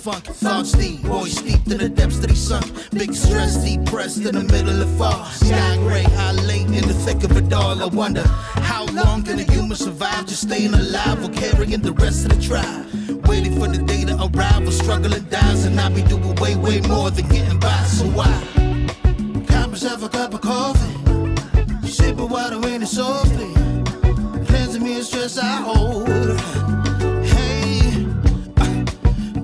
funk. Thoughts deep, boys steeped in the depths that he sunk. Big stress, depressed in the middle of fall. Sky gray, I late in the thick of it all. I wonder, how long can a human survive just staying alive or carrying the rest of the tribe? Waiting for the day to arrive or struggling dies, and I be doing way, way more than getting by. So why? Cop myself a cup of coffee, sipping water in it softly, cleansing me of stress I hold. Hey,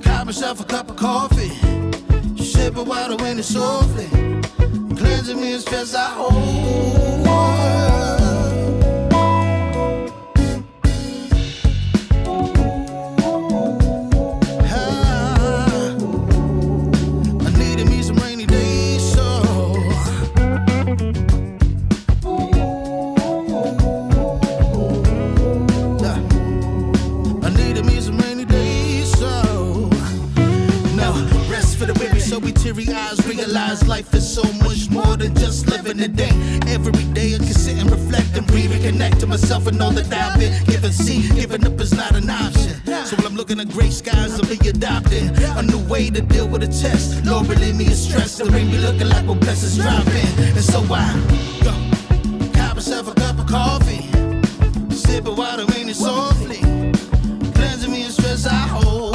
cop myself a cup of coffee, sipping water in it softly, cleansing me of stress I hold. Realize life is so much more than just living a day. Every day I can sit and reflect and breathe and connect to myself and all that I've been given. See, giving up is not an option. So when I'm looking at gray skies, I'll be adopting a new way to deal with a test. Lord, relieve me of stress. The ring be looking like when blessings drop in. And so I cop myself a cup of coffee, sipping water in it softly, cleansing me of stress I hold.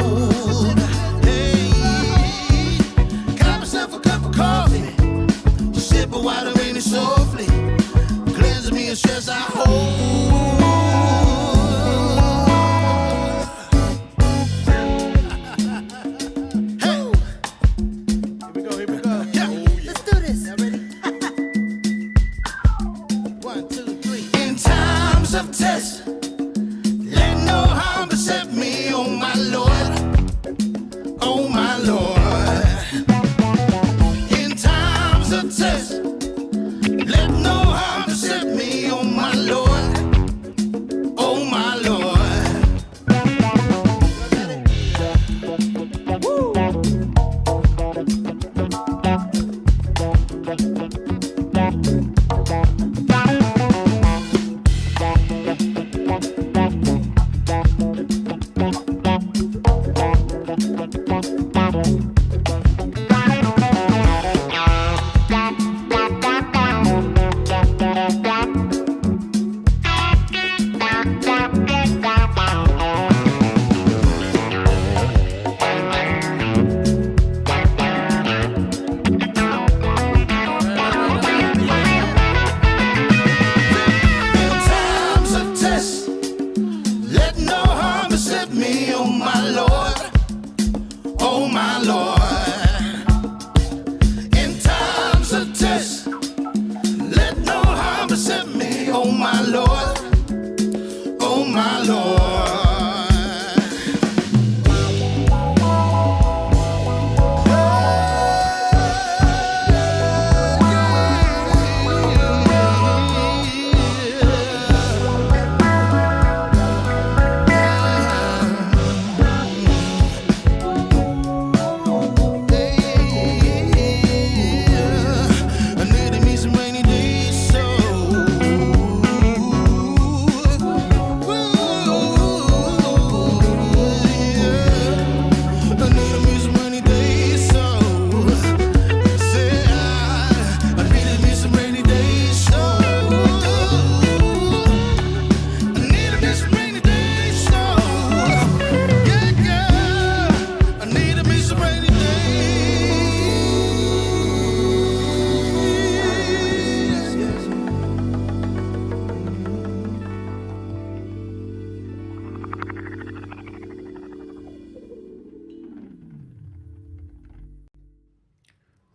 Sipping water in it softly, cleansing me of stress I hold. Hey, here we go. Yeah, let's do this. Y'all ready? 1, 2, 3. In times of test, let no harm beset me, oh my Lord, oh my Lord. Test. Let no harm beset me, oh my Lord, oh my Lord.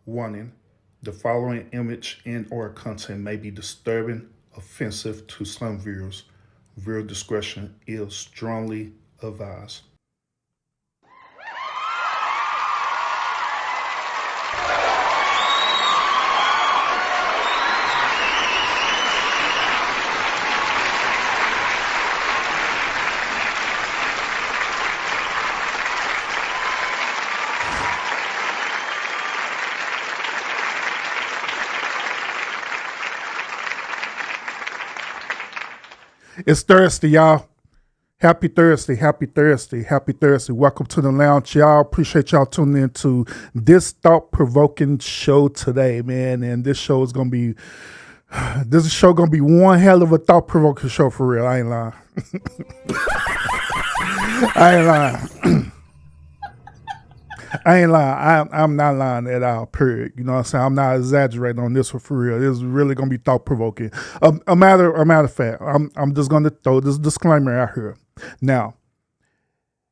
Warning, the following image and/or content may be disturbing, offensive to some viewers. Viewer discretion is strongly advised. It's Thursday, y'all. Happy Thursday, happy Thursday, happy Thursday. Welcome to the lounge, y'all. Appreciate y'all tuning in to this thought-provoking show today, man. And this show is gonna be one hell of a thought-provoking show for real. I ain't lying. I ain't lying. I ain't lying. I'm not lying at all, period. You know what I'm saying? I'm not exaggerating on this one for real. This is really going to be thought-provoking. A matter of fact, I'm just going to throw this disclaimer out here. Now,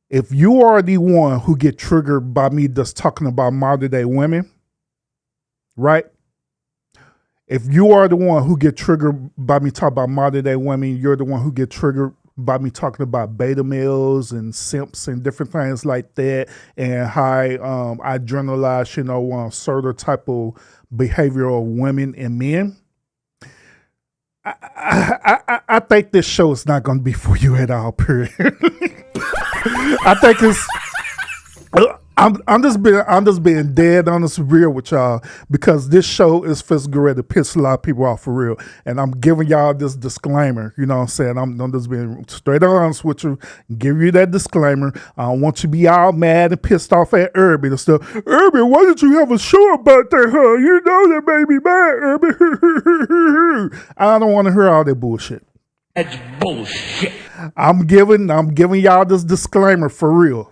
if you are the one who get triggered by me just talking about modern-day women, right? If you are the one who get triggered by me talking about modern-day women, you're the one who get triggered by me talking about beta males and simps and different things like that, and how I generalize, certain type of behavior of women and men. I think this show is not going to be for you at all, period. I think it's. I'm just being dead honest, real with y'all, because this show is physically ready to piss a lot of people off for real, and I'm giving y'all this disclaimer. You know what I'm saying? I'm just being straight honest with you, give you that disclaimer. I don't want you to be all mad and pissed off at Irby and stuff. Irby, why did you have a show about that, huh? You know that made me mad, Irby. I don't want to hear all that bullshit. That's bullshit. I'm giving y'all this disclaimer for real.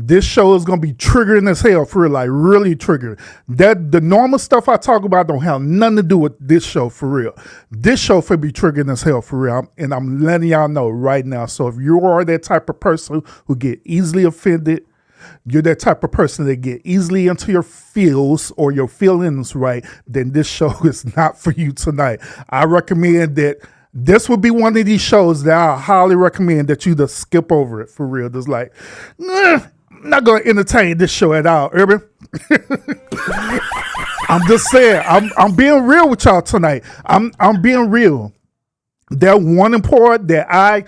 This show is gonna be triggering as hell for real, like really triggering. That the normal stuff I talk about don't have nothing to do with this show for real. This show for be triggering as hell for real, and I'm letting y'all know right now. So if you are that type of person who get easily offended, you're that type of person that get easily into your feels or your feelings, right? Then this show is not for you tonight. I recommend that. This would be one of these shows that I highly recommend that you just skip over it for real. Just like, nah, I'm not going to entertain this show at all, Urban. I'm just saying, I'm being real with y'all tonight. I'm being real. That one important that I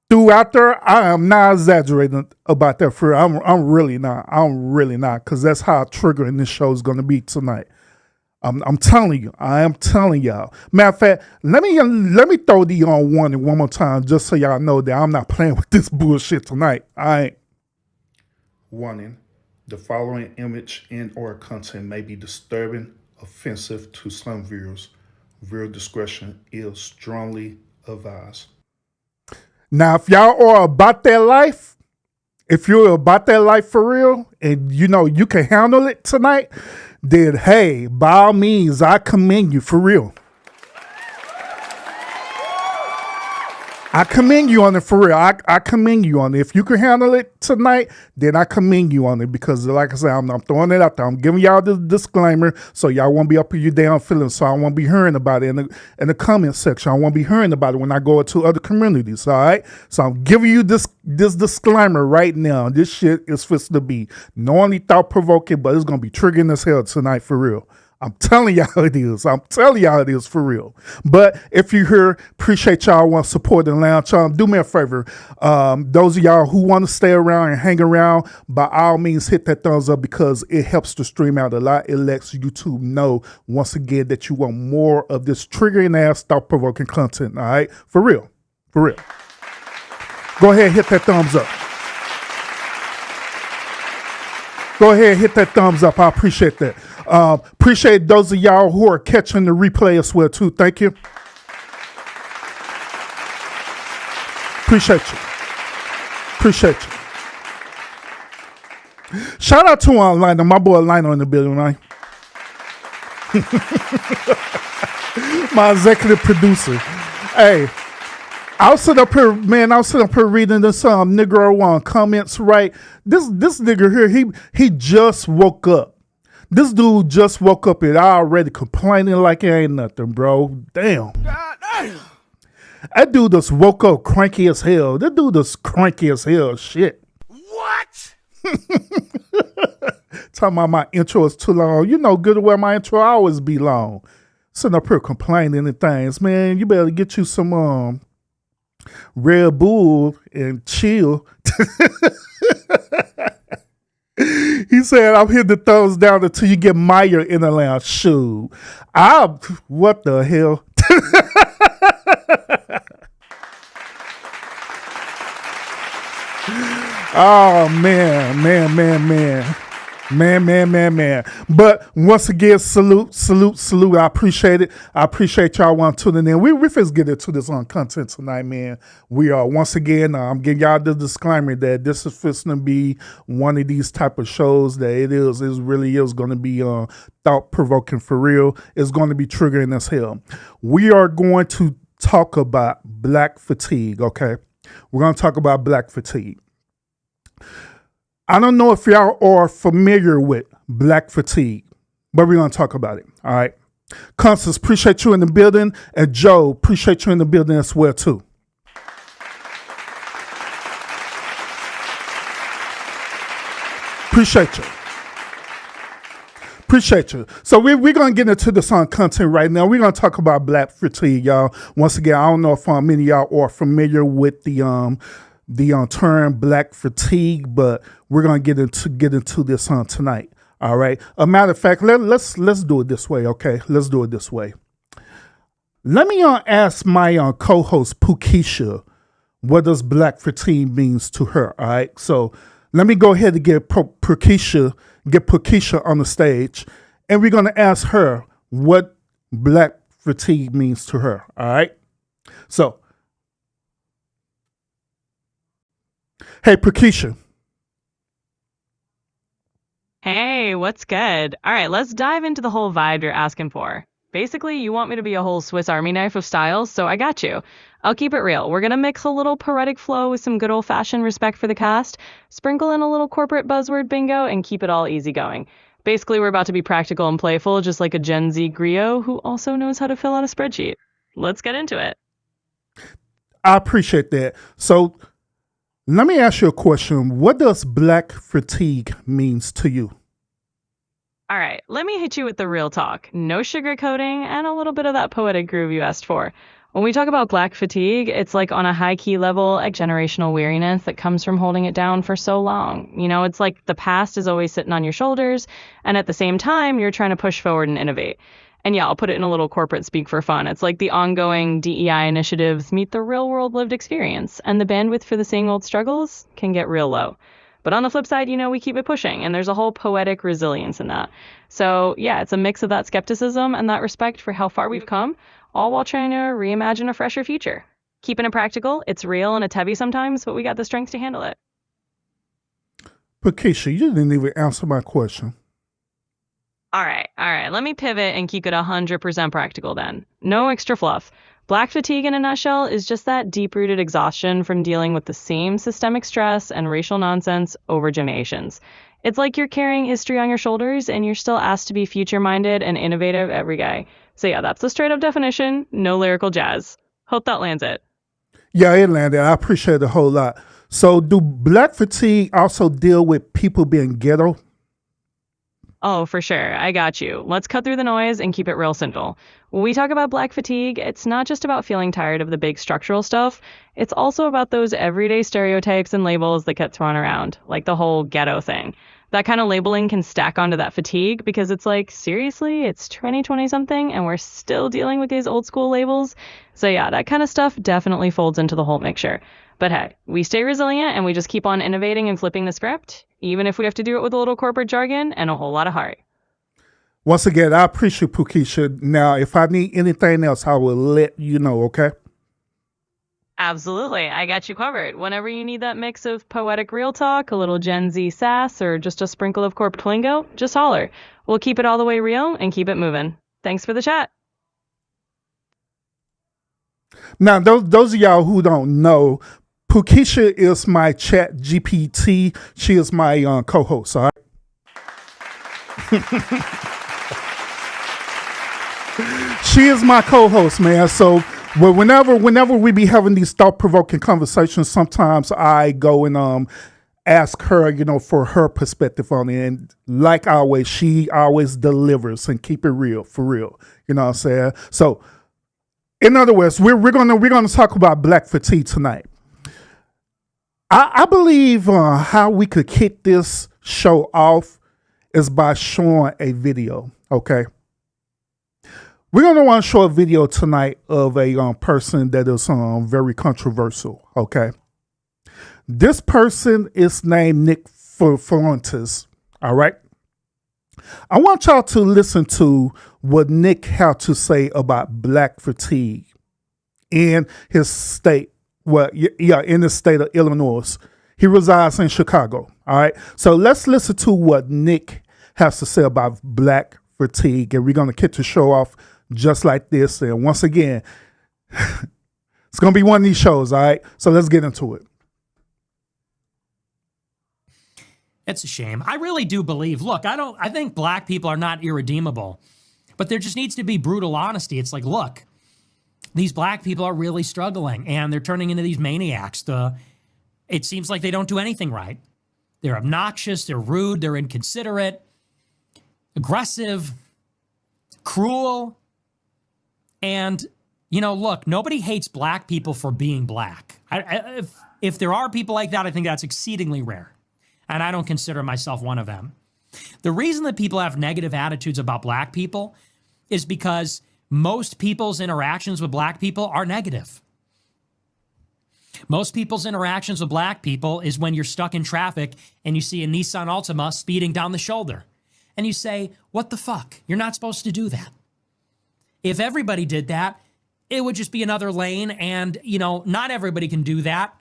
threw out there, I am not exaggerating about that for real. I'm really not. Because that's how triggering this show is going to be tonight. I'm telling you. I am telling y'all. Matter of fact, let me throw the on warning one more time, just so y'all know that I'm not playing with this bullshit tonight. I ain't. Warning: the following image and or content may be disturbing, offensive to some viewers. Viewer discretion is strongly advised. Now, if y'all are about that life, if you're about that life for real, and you know you can handle it tonight, then hey, by all means, I commend you for real. I commend you on it for real. I commend you on it. If you can handle it tonight, then I commend you on it, because like I said, I'm throwing it out there. I'm giving y'all this disclaimer so y'all won't be up in your damn feelings. So I won't be hearing about it in the comment section. I won't be hearing about it when I go into other communities, all right? So I'm giving you this disclaimer right now. This shit is supposed to be not only thought-provoking, but it's going to be triggering as hell tonight for real. I'm telling y'all it is. I'm telling y'all it is for real. But if you're here, appreciate y'all want to support the lounge. Do me a favor. Those of y'all who want to stay around and hang around, by all means, hit that thumbs up, because it helps the stream out a lot. It lets YouTube know, once again, that you want more of this triggering ass, thought-provoking content. All right? For real. For real. Go ahead and hit that thumbs up. Go ahead and hit that thumbs up. I appreciate that. Appreciate those of y'all who are catching the replay as well too. Thank you. Appreciate you. Shout out to Lionel, my boy Lionel in the building, right? My executive producer. Hey, I was sitting up here reading this Negro one comments, right? This nigga here, he just woke up. This dude just woke up and already complaining like it ain't nothing, bro. Damn. God damn. That dude just woke up cranky as hell. That dude just cranky as hell. Shit. What? Talking about my intro is too long. You know good and well my intro always be long. Sitting up here complaining and things. Man, you better get you some Red Bull and chill. He said, I'm hitting the thumbs down until you get Maya in the lounge. Shoot. What the hell? Oh man. But once again, salute. I appreciate it. I appreciate y'all want tuning in. We first get into this on content tonight, man. We are once again. I'm giving y'all the disclaimer that this is going to be one of these type of shows that it really is going to be thought provoking for real. It's going to be triggering as hell. We are going to talk about black fatigue. Okay, we're going to talk about black fatigue. I don't know if y'all are familiar with black fatigue, but we're going to talk about it. All right. Constance, appreciate you in the building. And Joe, appreciate you in the building as well, too. Appreciate you. So we're going to get into this on content right now. We're going to talk about black fatigue, y'all. Once again, I don't know if many of y'all are familiar with the term black fatigue, but we're gonna get into this tonight. All right. A matter of fact, let's do it this way. Okay, let's do it this way. Let me ask my co-host Pukisha what does black fatigue means to her. All right. So let me go ahead and get Pukisha on the stage, and we're gonna ask her what black fatigue means to her. All right. So. Hey, Pukisha. Hey, what's good? All right, let's dive into the whole vibe you're asking for. Basically, you want me to be a whole Swiss Army knife of styles, so I got you. I'll keep it real. We're going to mix a little poetic flow with some good old-fashioned respect for the cast, sprinkle in a little corporate buzzword bingo, and keep it all easygoing. Basically, we're about to be practical and playful, just like a Gen Z griot who also knows how to fill out a spreadsheet. Let's get into it. I appreciate that. So, let me ask you a question. What does black fatigue means to you? All right, let me hit you with the real talk. No sugarcoating and a little bit of that poetic groove you asked for. When we talk about black fatigue, it's like on a high key level, like generational weariness that comes from holding it down for so long. You know, it's like the past is always sitting on your shoulders, and at the same time, you're trying to push forward and innovate. And yeah, I'll put it in a little corporate speak for fun. It's like the ongoing DEI initiatives meet the real world lived experience, and the bandwidth for the same old struggles can get real low. But on the flip side, you know, we keep it pushing, and there's a whole poetic resilience in that. So yeah, it's a mix of that skepticism and that respect for how far we've come, all while trying to reimagine a fresher future. Keeping it practical, it's real and it's heavy sometimes, but we got the strength to handle it. But Keisha, you didn't even answer my question. All right. Let me pivot and keep it 100% practical then. No extra fluff. Black fatigue in a nutshell is just that deep-rooted exhaustion from dealing with the same systemic stress and racial nonsense over generations. It's like you're carrying history on your shoulders and you're still asked to be future-minded and innovative every day. So yeah, that's the straight-up definition. No lyrical jazz. Hope that lands it. Yeah, it landed. I appreciate it a whole lot. So do black fatigue also deal with people being ghetto? Oh, for sure. I got you. Let's cut through the noise and keep it real simple. When we talk about black fatigue, it's not just about feeling tired of the big structural stuff. It's also about those everyday stereotypes and labels that get thrown around, like the whole ghetto thing. That kind of labeling can stack onto that fatigue because it's like, seriously, it's 2020 something and we're still dealing with these old school labels. So yeah, that kind of stuff definitely folds into the whole mixture. But hey, we stay resilient and we just keep on innovating and flipping the script, even if we have to do it with a little corporate jargon and a whole lot of heart. Once again, I appreciate Pukisha. Now, if I need anything else, I will let you know, okay? Absolutely. I got you covered. Whenever you need that mix of poetic real talk, a little Gen Z sass, or just a sprinkle of corporate lingo, just holler. We'll keep it all the way real and keep it moving. Thanks for the chat. Now, those of y'all who don't know, Pukisha is my chat GPT. She is my co-host, all right? She is my co-host, man. So whenever we be having these thought-provoking conversations, sometimes I go and ask her, you know, for her perspective on it. And like always, she always delivers and keep it real, for real. You know what I'm saying? So, in other words, we're gonna talk about black fatigue tonight. I believe how we could kick this show off is by showing a video, okay? We're going to want to show a video tonight of a person that is very controversial, okay? This person is named Nick Fuentes. All right. I want y'all to listen to what Nick had to say about black fatigue in his state. Well, yeah, in the state of Illinois. He resides in Chicago. All right. So let's listen to what Nick has to say about black fatigue. And we're going to kick the show off just like this. And once again, it's going to be one of these shows. All right. So let's get into it. It's a shame. I really do believe, look, I think black people are not irredeemable, but there just needs to be brutal honesty. It's like, look, these black people are really struggling and they're turning into these maniacs. It seems like they don't do anything right. They're obnoxious, they're rude, they're inconsiderate, aggressive, cruel. And, look, nobody hates black people for being black. If there are people like that, I think that's exceedingly rare. And I don't consider myself one of them. The reason that people have negative attitudes about black people is because most people's interactions with black people are negative. Most people's interactions with black people is when you're stuck in traffic and you see a Nissan Altima speeding down the shoulder. And you say, what the fuck? You're not supposed to do that. If everybody did that, it would just be another lane. And, not everybody can do that.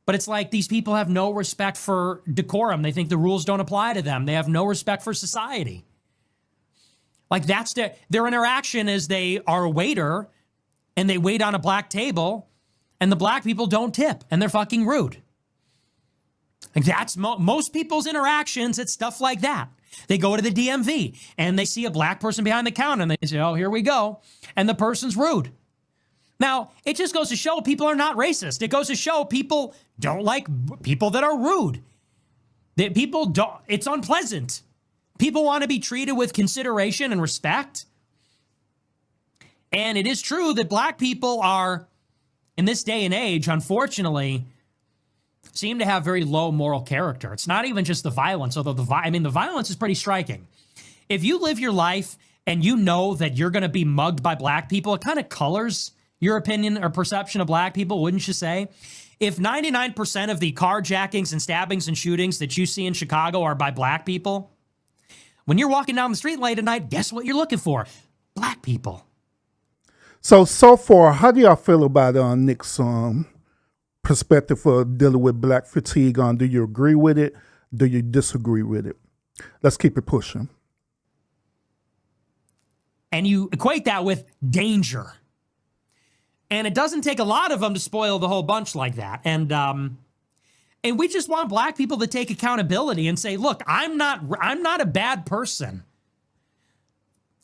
But it's like these people have no respect for decorum. They think the rules don't apply to them. They have no respect for society. Like that's their interaction is they are a waiter and they wait on a black table and the black people don't tip and they're fucking rude. Like that's most people's interactions. It's stuff like that. They go to the DMV and they see a black person behind the counter and they say, oh, here we go. And the person's rude. Now, it just goes to show people are not racist. It goes to show people don't like people that are rude. That people don't, it's unpleasant. People want to be treated with consideration and respect. And it is true that black people are, in this day and age, unfortunately, seem to have very low moral character. It's not even just the violence, although the violence is pretty striking. If you live your life and you know that you're going to be mugged by black people, it kind of colors your opinion or perception of black people, wouldn't you say? If 99% of the carjackings and stabbings and shootings that you see in Chicago are by black people, when you're walking down the street late at night, guess what you're looking for? Black people. So far, how do y'all feel about Nick's perspective for dealing with black fatigue? Do you agree with it? Do you disagree with it? Let's keep it pushing. And you equate that with danger. And it doesn't take a lot of them to spoil the whole bunch like that. And we just want black people to take accountability and say, look, I'm not a bad person.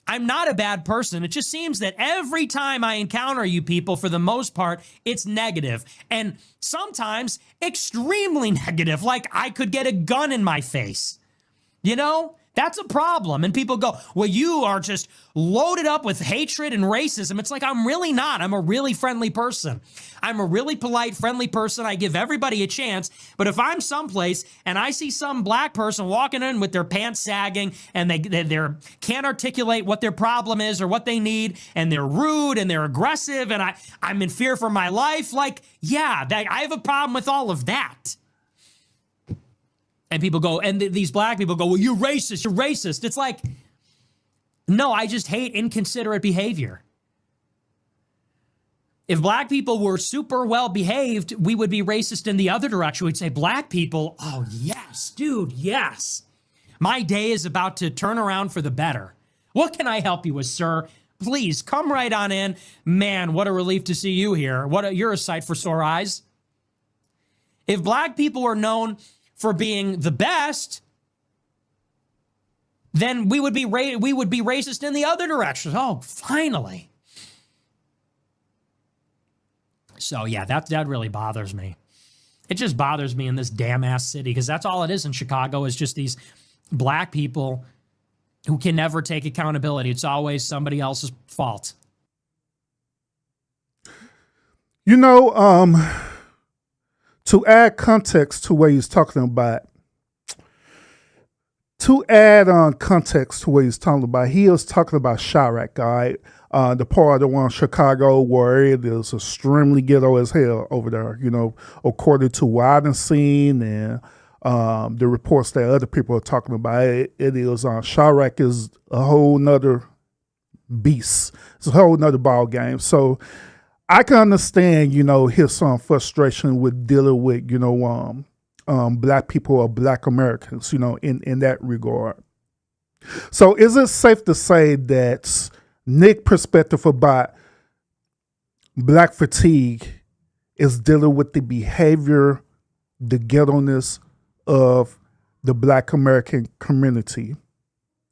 I'm not a bad person. It just seems that every time I encounter you people, for the most part, it's negative. And sometimes extremely negative, like I could get a gun in my face. That's a problem. And people go, well, you are just loaded up with hatred and racism. It's like, I'm really not. I'm a really friendly person. I'm a really polite, friendly person. I give everybody a chance. But if I'm someplace and I see some black person walking in with their pants sagging and they can't articulate what their problem is or what they need, and they're rude and they're aggressive and I'm in fear for my life, like, yeah, I have a problem with all of that. And people go, and these black people go, well, you're racist. It's like, no, I just hate inconsiderate behavior. If black people were super well behaved, we would be racist in the other direction. We'd say, black people, oh, yes, dude, yes. My day is about to turn around for the better. What can I help you with, sir? Please come right on in. Man, what a relief to see you here. You're a sight for sore eyes. If black people were known for being the best, then we would be racist in the other direction. Oh, finally. So yeah, that really bothers me. It just bothers me in this damn ass city, because that's all it is in Chicago, is just these black people who can never take accountability. It's always somebody else's fault. To add context to what he's talking about, To add on context to what he's talking about, he is talking about Chirac, all right? The part of the one Chicago where it is extremely ghetto as hell over there, according to what I've seen and the reports that other people are talking about. It is Chirac is a whole nother beast. It's a whole nother ball game. So I can understand, his frustration with dealing with, black people or black Americans, in that regard. So is it safe to say that Nick's perspective about black fatigue is dealing with the behavior, the ghetto-ness of the black American community?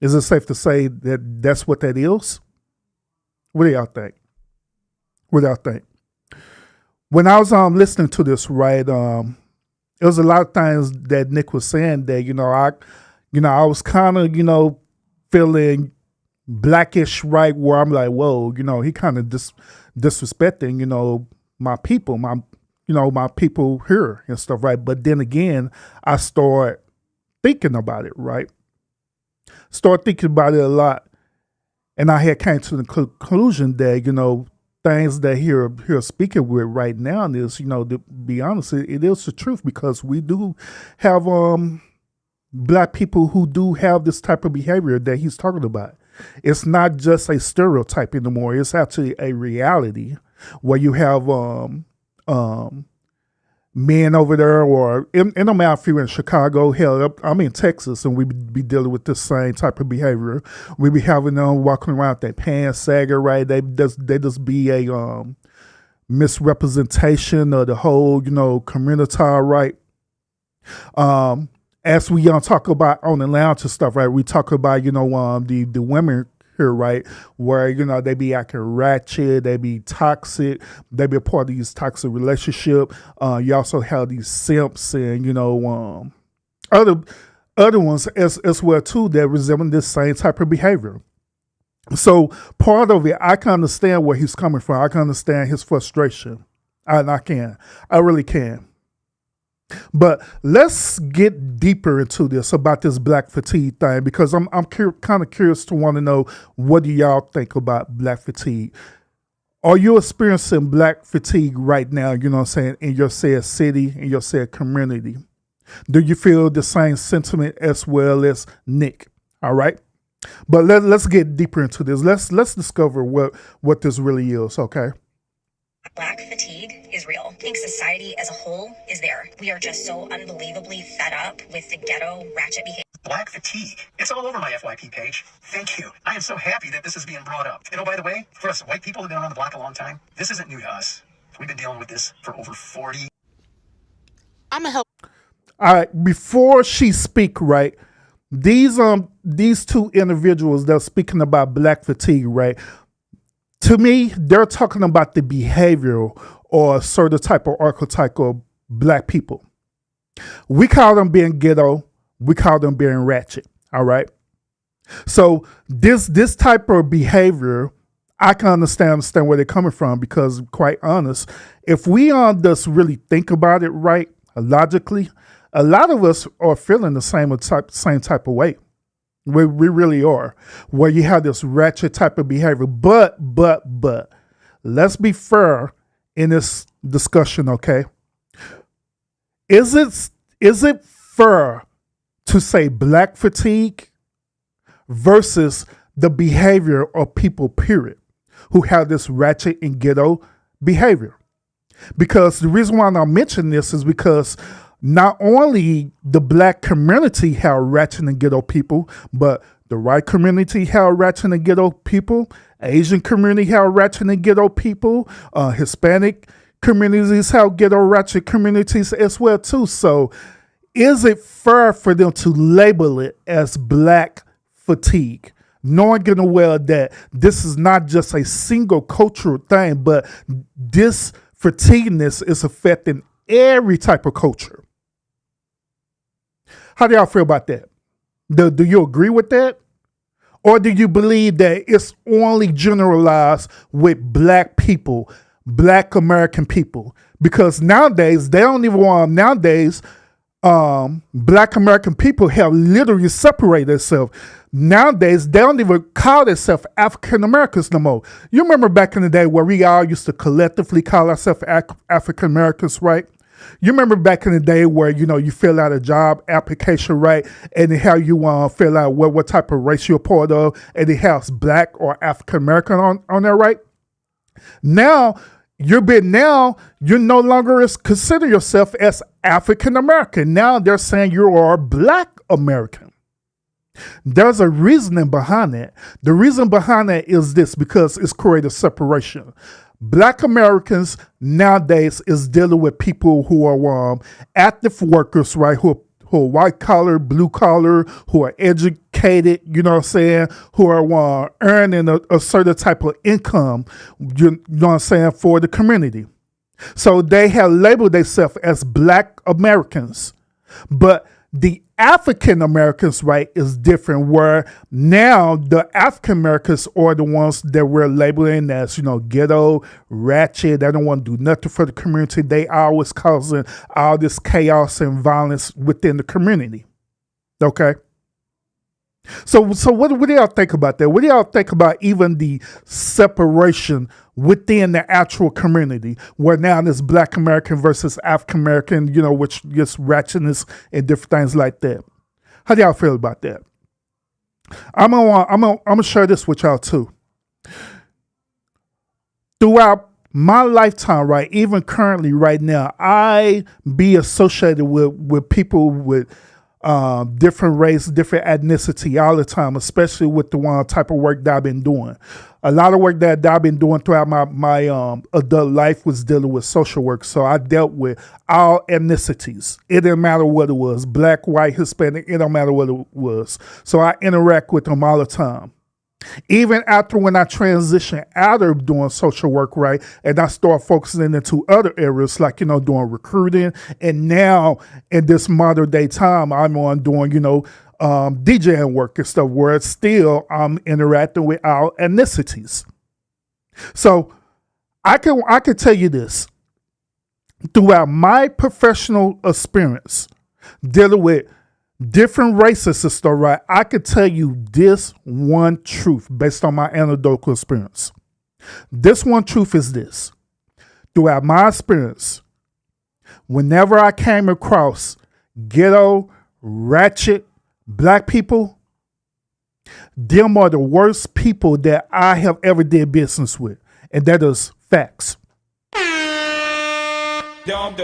Is it safe to say that that's what that is? What do y'all think? When I was listening to this, right, it was a lot of things that Nick was saying that, I was kind of, feeling blackish, right, where I'm like, whoa, he kind of disrespecting, my people, my people here and stuff, right? But then again, I start thinking about it, right? Start thinking about it a lot. And I had came to the conclusion that, things that here speaking with right now is, to be honest, it is the truth, because we do have black people who do have this type of behavior that he's talking about. It's not just a stereotype anymore. It's actually a reality where you have men over there, or in no matter if you're in Chicago, hell, I'm in Texas, and we be dealing with the same type of behavior. We be having them walking around with their pants sagging, right? They just be a misrepresentation of the whole, community, right? As we talk about on the lounge and stuff, right? We talk about, the women here, right? Where, they be acting ratchet, they be toxic, they be a part of these toxic relationship. You also have these simps and, other ones as well too that resemble this same type of behavior. So part of it, I can understand where he's coming from. I can understand his frustration. I really can. But let's get deeper into this about this black fatigue thing, because I'm kind of curious to want to know, what do y'all think about black fatigue? Are you experiencing black fatigue right now, in your said city, in your said community? Do you feel the same sentiment as well as Nick? All right. But let's get deeper into this. Let's discover what this really is, okay? Black fatigue is real. I think society as a whole is there. We are just so unbelievably fed up with the ghetto ratchet behavior. Black fatigue. It's all over my FYP page. Thank you. I am so happy that this is being brought up. By the way, for us white people who've been around the block a long time, this isn't new to us. We've been dealing with this for over 40. All right, before she speak, right, these two individuals that are speaking about black fatigue, right, to me, they're talking about the behavior or a certain type of archetype of black people. We call them being ghetto. We call them being ratchet. All right. So this type of behavior, I can understand where they're coming from, because, quite honest, if we just really think about it right, logically, a lot of us are feeling the same type of way. We really are, where you have this ratchet type of behavior. But let's be fair in this discussion, okay? Is it fair to say black fatigue versus the behavior of people, period, who have this ratchet and ghetto behavior? Because the reason why I'm mentioning this is because not only the black community have ratchet and ghetto people, but the white community have ratchet and ghetto people, Asian community have ratchet and ghetto people, Hispanic communities have ghetto ratchet communities as well too. So is it fair for them to label it as black fatigue, knowing good and well that this is not just a single cultural thing, but this fatigueness is affecting every type of culture? How do y'all feel about that? Do you agree with that? Or do you believe that it's only generalized with black people, black American people? Because nowadays, they don't even want, Black American people have literally separated themselves. Nowadays, they don't even call themselves African Americans no more. You remember back in the day where we all used to collectively call ourselves African Americans, right? You remember back in the day where, you fill out a job application, right? And then how you fill out what type of race you're part of, and it has Black or African American on there, right? Now, you're no longer consider yourself as African American. Now they're saying you are Black American. There's a reasoning behind that. The reason behind that is this, because it's created separation. Black Americans nowadays is dealing with people who are active workers, right? Who are white collar, blue collar, who are educated, who are earning a certain type of income, for the community. So they have labeled themselves as Black Americans. But the African Americans, right, is different, where now the African Americans are the ones that we're labeling as, ghetto, ratchet. They don't want to do nothing for the community. They always causing all this chaos and violence within the community. Okay? So what do y'all think about that? What do y'all think about even the separation within the actual community, where now there's Black American versus African American, which gets ratchetness and different things like that? How do y'all feel about that? I'm gonna share this with y'all too. Throughout my lifetime, right, even currently right now, I be associated with people with different race, different ethnicity all the time, especially with the one type of work that I've been doing. A lot of work that I've been doing throughout my adult life was dealing with social work. So I dealt with all ethnicities. It didn't matter what it was, Black, white, Hispanic, it don't matter what it was. So I interact with them all the time. Even after when I transitioned out of doing social work, right, and I start focusing into other areas like, doing recruiting. And now in this modern day time, I'm on doing, DJing work and stuff, where it's still I'm interacting with our ethnicities. So I can tell you this. Throughout my professional experience dealing with different races and stuff, right, I could tell you this one truth based on my anecdotal experience. This one truth is this. Throughout my experience, whenever I came across ghetto, ratchet, Black people, them are the worst people that I have ever did business with. And that is facts. I'm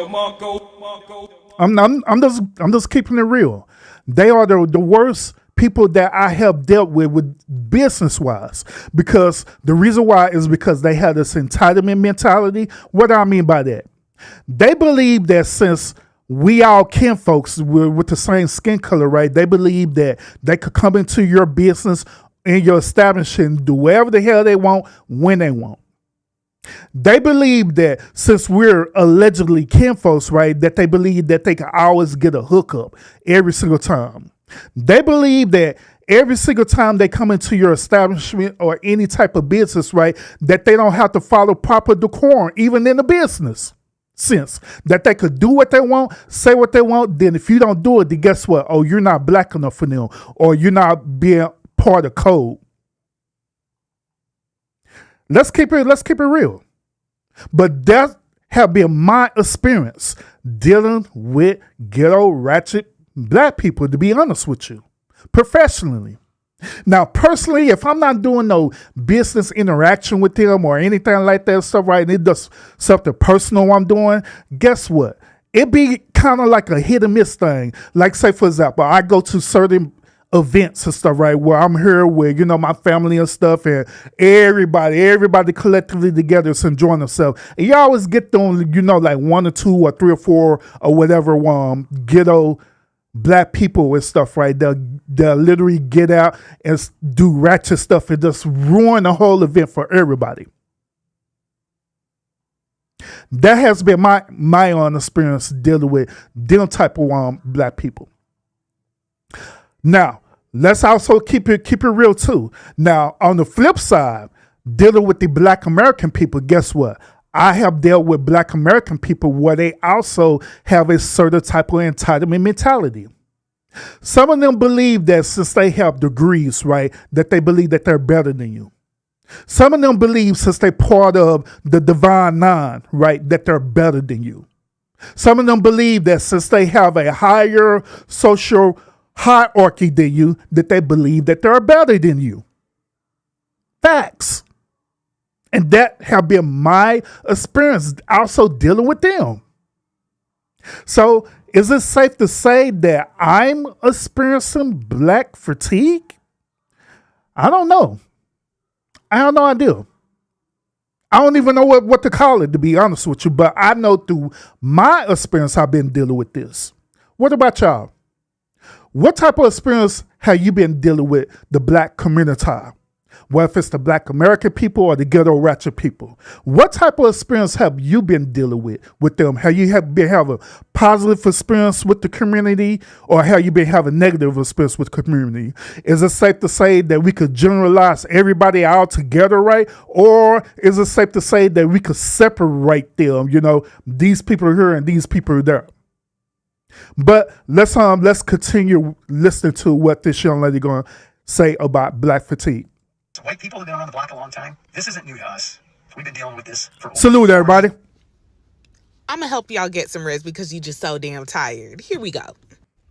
just keeping it real. They are the worst people that I have dealt with business-wise. Because the reason why is because they have this entitlement mentality. What do I mean by that? They believe that since we all kin folks with the same skin color, right? They believe that they could come into your business and your establishment, do whatever the hell they want, when they want. They believe that since we're allegedly kin folks, right, that they believe that they can always get a hookup every single time. They believe that every single time they come into your establishment or any type of business, right, that they don't have to follow proper decorum, even in the business sense, that they could do what they want, say what they want. Then if you don't do it, then guess what? Oh, you're not Black enough for them, or you're not being part of code. Let's keep it real. But that have been my experience dealing with ghetto, ratchet Black people, to be honest with you, professionally. Now, personally, if I'm not doing no business interaction with them or anything like that stuff, right, and it's just something personal I'm doing, guess what? It be kind of like a hit or miss thing. Like, say, for example, I go to certain events and stuff, right, where I'm here with, my family and stuff, and everybody collectively together is enjoying themselves. And you always get them, like 1 or 2 or 3 or 4 or whatever ghetto Black people and stuff, right? They'll literally get out and do ratchet stuff and just ruin the whole event for everybody. That has been my own experience dealing with them type of Black people. Now, let's also keep it real too. Now, on the flip side, dealing with the Black American people, guess what? I have dealt with Black American people where they also have a certain type of entitlement mentality. Some of them believe that since they have degrees, right, that they believe that they're better than you. Some of them believe since they're part of the Divine Nine, right, that they're better than you. Some of them believe that since they have a higher social hierarchy than you, that they believe that they're better than you. Facts. And that have been my experience also dealing with them. So is it safe to say that I'm experiencing Black fatigue? I don't know. I have no idea. I don't even know what to call it, to be honest with you, but I know through my experience I've been dealing with this. What about y'all? What type of experience have you been dealing with the Black community? Whether it's the Black American people or the ghetto ratchet people. What type of experience have you been dealing with them? Have you been having positive experience with the community, or have you been having negative experience with the community? Is it safe to say that we could generalize everybody out together, right? Or is it safe to say that we could separate them, these people are here and these people are there? But let's continue listening to what this young lady going to say about Black fatigue. White people have been around the block a long time. This isn't new to us. We've been dealing with this for Salute, everybody. I'm going to help y'all get some rest because you're just so damn tired. Here we go.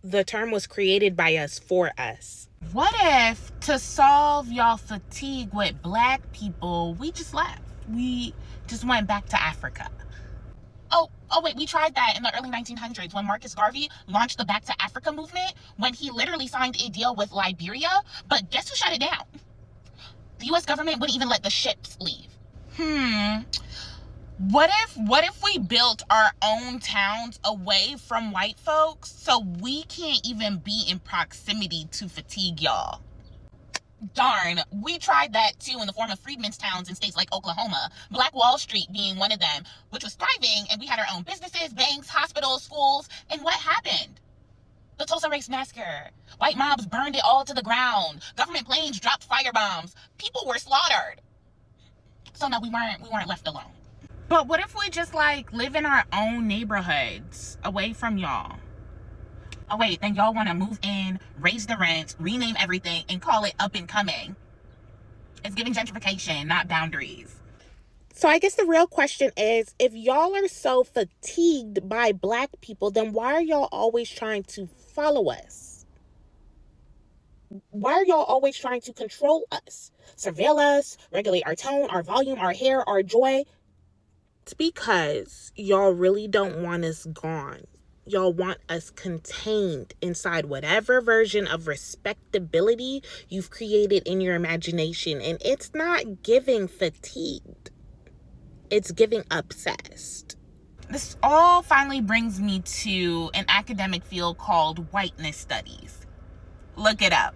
The term was created by us for us. What if, to solve y'all fatigue with Black people, we just left? We just went back to Africa. Oh, wait, we tried that in the early 1900s when Marcus Garvey launched the Back to Africa movement, when he literally signed a deal with Liberia. But guess who shut it down? The U.S. government wouldn't even let the ships leave. What if we built our own towns away from white folks so we can't even be in proximity to fatigue, y'all? Darn, we tried that too in the form of freedmen's towns in states like Oklahoma, Black Wall Street being one of them, which was thriving, and we had our own businesses, banks, hospitals, schools, and what happened? The Tulsa Race Massacre. White mobs burned it all to the ground. Government planes dropped firebombs. People were slaughtered. So no, we weren't left alone. But what if we just live in our own neighborhoods away from y'all? Oh wait, then y'all want to move in, raise the rent, rename everything, and call it up and coming. It's giving gentrification, not boundaries. So I guess the real question is, if y'all are so fatigued by Black people, then why are y'all always trying to follow us? Why are y'all always trying to control us, surveil us, regulate our tone, our volume, our hair, our joy? It's because y'all really don't want us gone. Y'all want us contained inside whatever version of respectability you've created in your imagination. And it's not giving fatigued. It's giving obsessed. This all finally brings me to an academic field called whiteness studies. Look it up.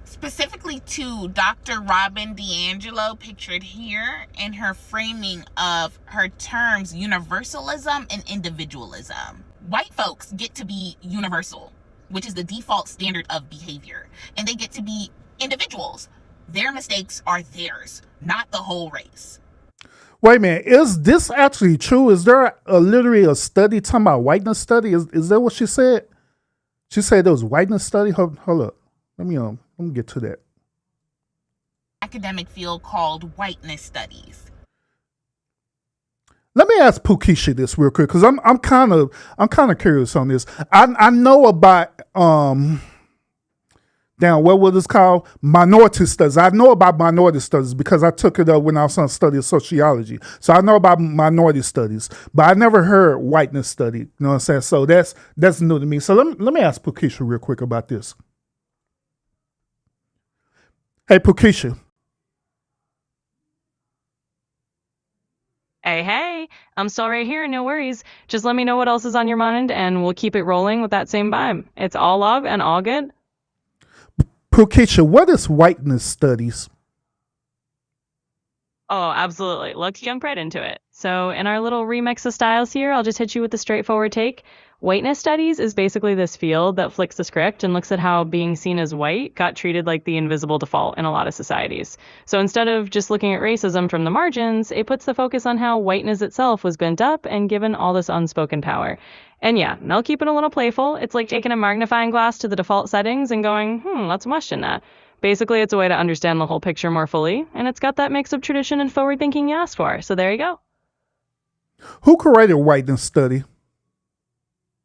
Specifically to Dr. Robin DiAngelo, pictured here, in her framing of her terms universalism and individualism. White folks get to be universal, which is the default standard of behavior, and they get to be individuals. Their mistakes are theirs, not the whole race. Wait a minute, is this actually true? Is there literally a study talking about whiteness study? Is that what she said? She said there was whiteness study? Hold up. Let me get to that. Academic field called whiteness studies. Let me ask Pukisha this real quick, because I'm kind of curious on this. I know about what was this called? Minority studies. I know about minority studies because I took it up when I was on study of sociology. So I know about minority studies, but I never heard whiteness study. You know what I'm saying? So that's new to me. So let me ask Pukisha real quick about this. Hey, Pukisha. Hey, I'm still right here, no worries. Just let me know what else is on your mind and we'll keep it rolling with that same vibe. It's all love and all good. Pukisha, what is whiteness studies? Oh, absolutely. Let's jump right into it. So, in our little remix of styles here, I'll just hit you with a straightforward take. Whiteness studies is basically this field that flicks the script and looks at how being seen as white got treated like the invisible default in a lot of societies. So, instead of just looking at racism from the margins, it puts the focus on how whiteness itself was bent up and given all this unspoken power. And yeah, they'll keep it a little playful. It's like taking a magnifying glass to the default settings and going, let's question that. Basically, it's a way to understand the whole picture more fully, and it's got that mix of tradition and forward thinking you asked for. So there you go. Who created whiteness study?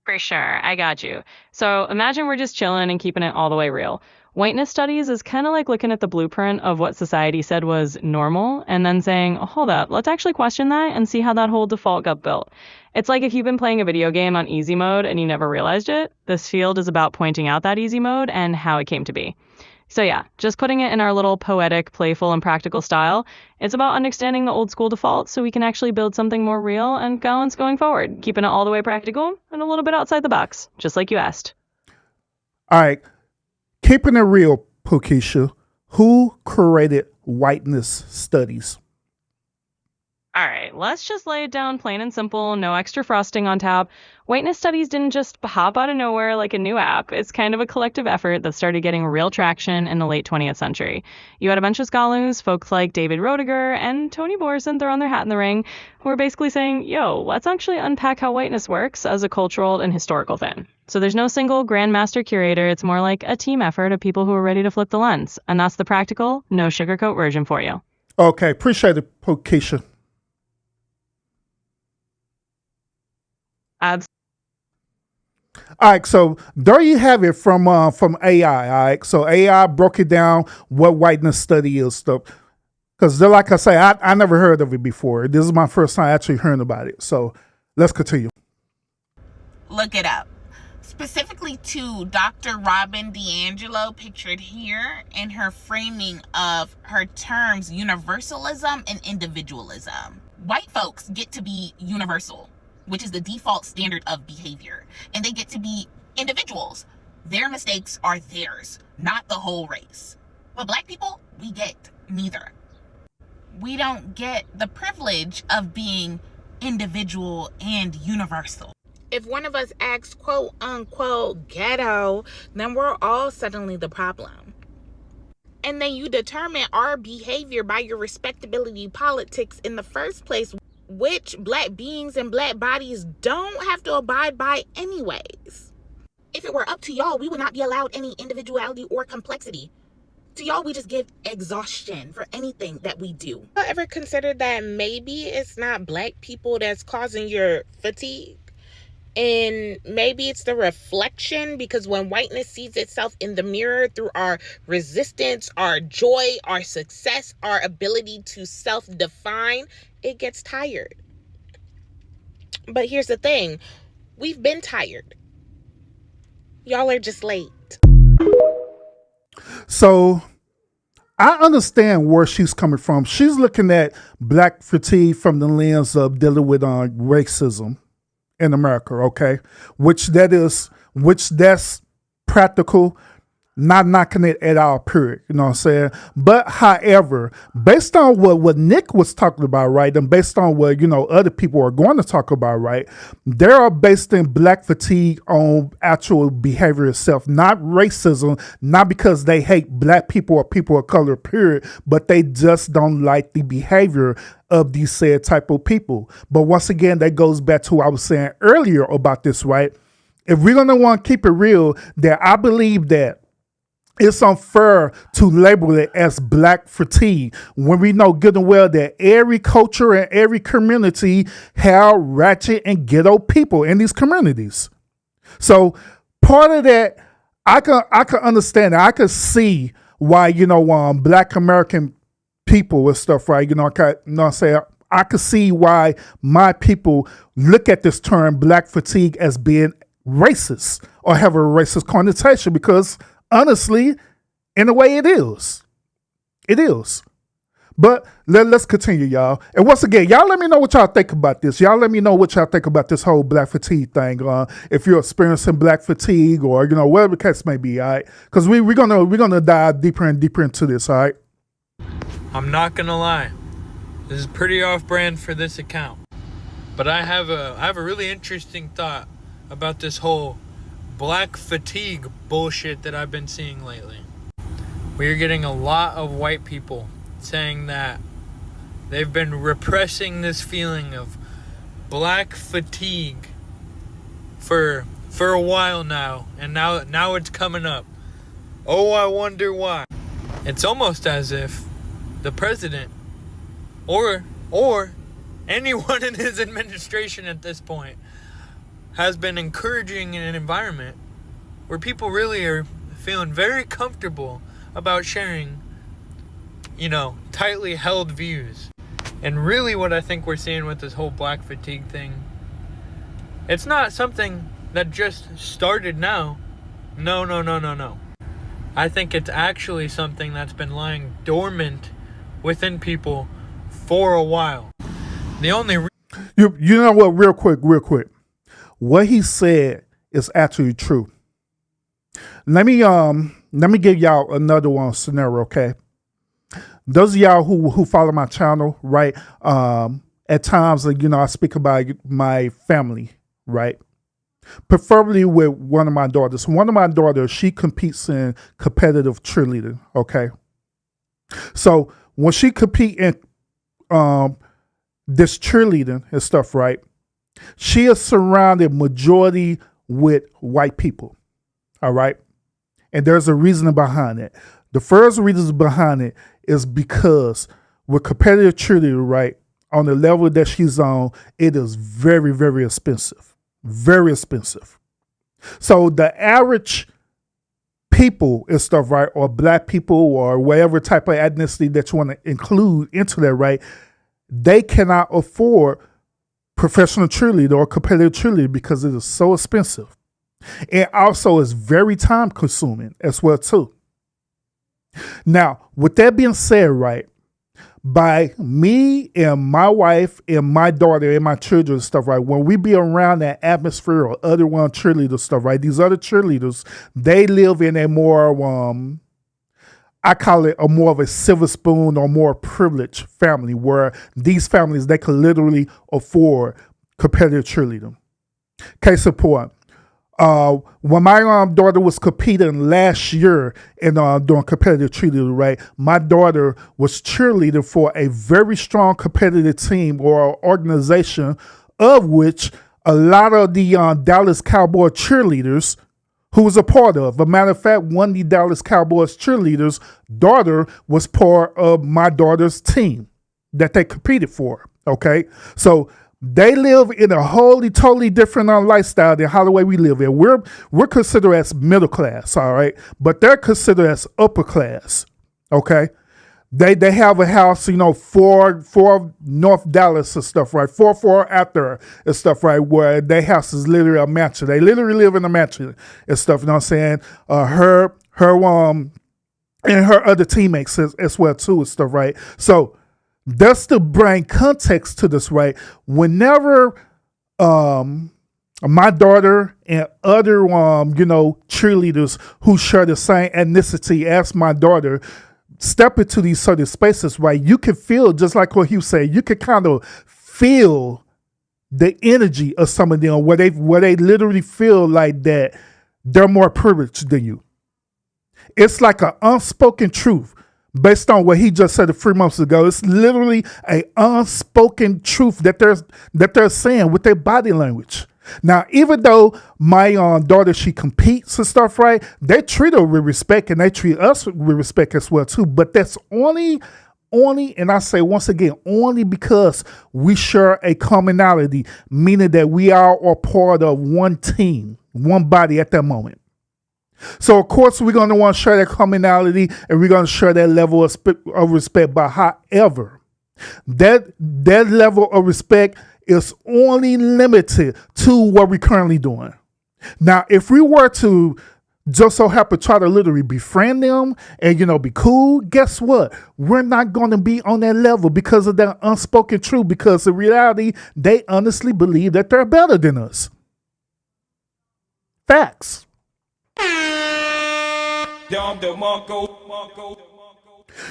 For sure, I got you. So imagine we're just chilling and keeping it all the way real. Whiteness studies is kind of like looking at the blueprint of what society said was normal and then saying, hold up, let's actually question that and see how that whole default got built. It's like if you've been playing a video game on easy mode and you never realized it, this field is about pointing out that easy mode and how it came to be. So yeah, just putting it in our little poetic, playful, and practical style, it's about understanding the old school defaults so we can actually build something more real and balanced going forward, keeping it all the way practical and a little bit outside the box, just like you asked. All right. Keeping it real, Pokesha, who created whiteness studies? All right, let's just lay it down plain and simple, no extra frosting on top. Whiteness studies didn't just hop out of nowhere like a new app. It's kind of a collective effort that started getting real traction in the late 20th century. You had a bunch of scholars, folks like David Roediger and Tony Borson throwing their hat in the ring, who were basically saying, let's actually unpack how whiteness works as a cultural and historical thing. So there's no single grandmaster curator. It's more like a team effort of people who are ready to flip the lens. And that's the practical, no sugarcoat version for you. Okay, appreciate it, Pokesha. Absolutely. All right, so there you have it from AI. All right, so AI broke it down what whiteness study is stuff. Because like I say, I never heard of it before. This is my first time actually hearing about it. So let's continue. Look it up. Specifically to Dr. Robin DiAngelo, pictured here, in her framing of her terms universalism and individualism. White folks get to be universal, which is the default standard of behavior. And they get to be individuals. Their mistakes are theirs, not the whole race. But black people, we get neither. We don't get the privilege of being individual and universal. If one of us acts quote unquote ghetto, then we're all suddenly the problem. And then you determine our behavior by your respectability politics in the first place, which black beings and black bodies don't have to abide by anyways. If it were up to y'all, we would not be allowed any individuality or complexity. To y'all, we just give exhaustion for anything that we do. Have you ever considered that maybe it's not black people that's causing your fatigue? And maybe it's the reflection, because when whiteness sees itself in the mirror through our resistance, our joy, our success, our ability to self-define, it gets tired. But here's the thing. We've been tired. Y'all are just late. So I understand where she's coming from. She's looking at black fatigue from the lens of dealing with racism in America, okay? Which that's practical, not knocking it at all, period. You know what I'm saying? But however, based on what Nick was talking about, right, and based on what, other people are going to talk about, right, they are based in black fatigue on actual behavior itself, not racism, not because they hate black people or people of color, period, but they just don't like the behavior of these said type of people. But once again, that goes back to what I was saying earlier about this, right? If we're going to want to keep it real, that I believe that it's unfair to label it as black fatigue when we know good and well that every culture and every community have ratchet and ghetto people in these communities. So part of that, I can understand that. I can see why, black American people and stuff, right? I could see why my people look at this term black fatigue as being racist or have a racist connotation, because honestly, in a way, it is. It is. But let's continue, y'all. And once again, y'all let me know what y'all think about this. Y'all let me know what y'all think about this whole black fatigue thing. If you're experiencing black fatigue or, whatever the case may be, all right? Because we're gonna dive deeper and deeper into this, all right? I'm not gonna lie. This is pretty off-brand for this account. But I have a really interesting thought about this whole black fatigue bullshit that I've been seeing lately. We're getting a lot of white people saying that they've been repressing this feeling of black fatigue for a while now, and now it's coming up. Oh, I wonder why. It's almost as if the president or anyone in his administration at this point has been encouraging an environment where people really are feeling very comfortable about sharing, tightly held views. And really what I think we're seeing with this whole black fatigue thing, it's not something that just started now. No. I think it's actually something that's been lying dormant within people for a while. The only You know what? Real quick. What he said is actually true. Let me give y'all another one scenario, okay? Those of y'all who follow my channel, right? At times, I speak about my family, right? Preferably with one of my daughters. One of my daughters, she competes in competitive cheerleading, okay? So when she compete in this cheerleading and stuff, right? She is surrounded majority with white people, all right? And there's a reason behind it. The first reason behind it is because with competitive cheerleading, right, on the level that she's on, it is very, very expensive. Very expensive. So the average people and stuff, right, or black people or whatever type of ethnicity that you want to include into that, right, they cannot afford professional cheerleader or competitive cheerleader because it is so expensive. And also it's very time consuming as well too. Now, with that being said, right, by me and my wife and my daughter and my children and stuff, right, when we be around that atmosphere or other one cheerleader stuff, right, these other cheerleaders, they live in a more, I call it a more of a silver spoon or more privileged family where these families, they could literally afford competitive cheerleading. Case in point, when my daughter was competing last year in doing competitive cheerleading, right, my daughter was cheerleading for a very strong competitive team or organization of which a lot of the Dallas Cowboy cheerleaders who was a part of. As a matter of fact, one of the Dallas Cowboys cheerleaders' daughter was part of my daughter's team that they competed for, okay? So they live in a totally different lifestyle than how the way we live in. We're considered as middle class, all right? But they're considered as upper class, okay? They have a house, for North Dallas and stuff, right? 4 out there and stuff, right? Where their house is literally a mansion. They literally live in a mansion and stuff, you know what I'm saying? Her and her other teammates as well too and stuff, right? So that's to bring context to this, right? Whenever my daughter and other cheerleaders who share the same ethnicity as my daughter step into these certain spaces, right, you can feel, just like what he said, you can kind of feel the energy of some of them where they literally feel like that they're more privileged than you. It's like an unspoken truth based on what he just said 3 months ago. It's literally an unspoken truth that they're saying with their body language. Now, even though my daughter, she competes and stuff, right, they treat her with respect and they treat us with respect as well too. But that's only, and I say once again, only because we share a commonality, meaning that we are a part of one team, one body at that moment. So, of course, we're going to want to share that commonality and we're going to share that level of respect. But however, that level of respect is only limited to what we're currently doing. Now, if we were to just so happen try to literally befriend them and, be cool, guess what? We're not going to be on that level because of that unspoken truth, because in reality, they honestly believe that they're better than us. Facts.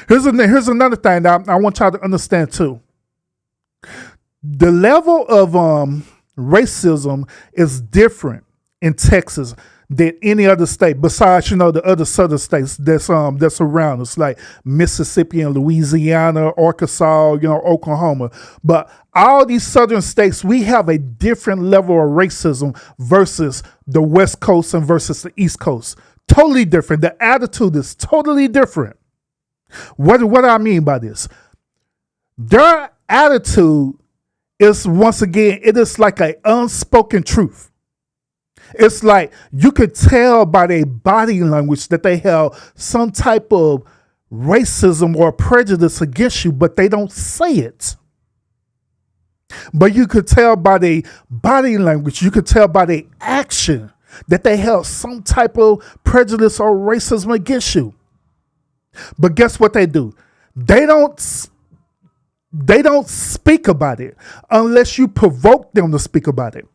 Here's another thing that I want y'all to understand too. The level of racism is different in Texas than any other state besides, the other southern states that's around us, like Mississippi and Louisiana, Arkansas, Oklahoma. But all these southern states, we have a different level of racism versus the West Coast and versus the East Coast. Totally different. The attitude is totally different. What do I mean by this? Their attitude is, once again, it is like an unspoken truth. It's like you could tell by their body language that they have some type of racism or prejudice against you, but they don't say it. But you could tell by their body language, you could tell by their action that they have some type of prejudice or racism against you. But guess what they do? They don't speak about it unless you provoke them to speak about it.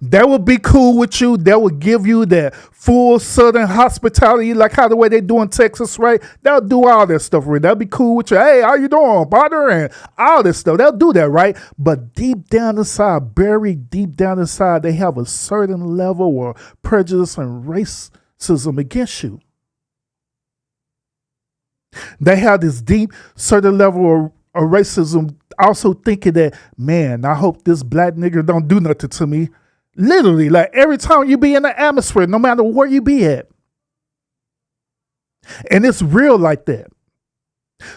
They will be cool with you. They will give you that full Southern hospitality, like how the way they do in Texas, right? They'll do all that stuff, right? They'll be cool with you. Hey, how you doing, partner? And all this stuff. They'll do that, right? But deep down inside, buried deep down inside, they have a certain level of prejudice and racism against you. They have this deep certain level of racism, also thinking that, man, I hope this black nigga don't do nothing to me. Literally, like every time you be in the atmosphere, no matter where you be at. And it's real like that.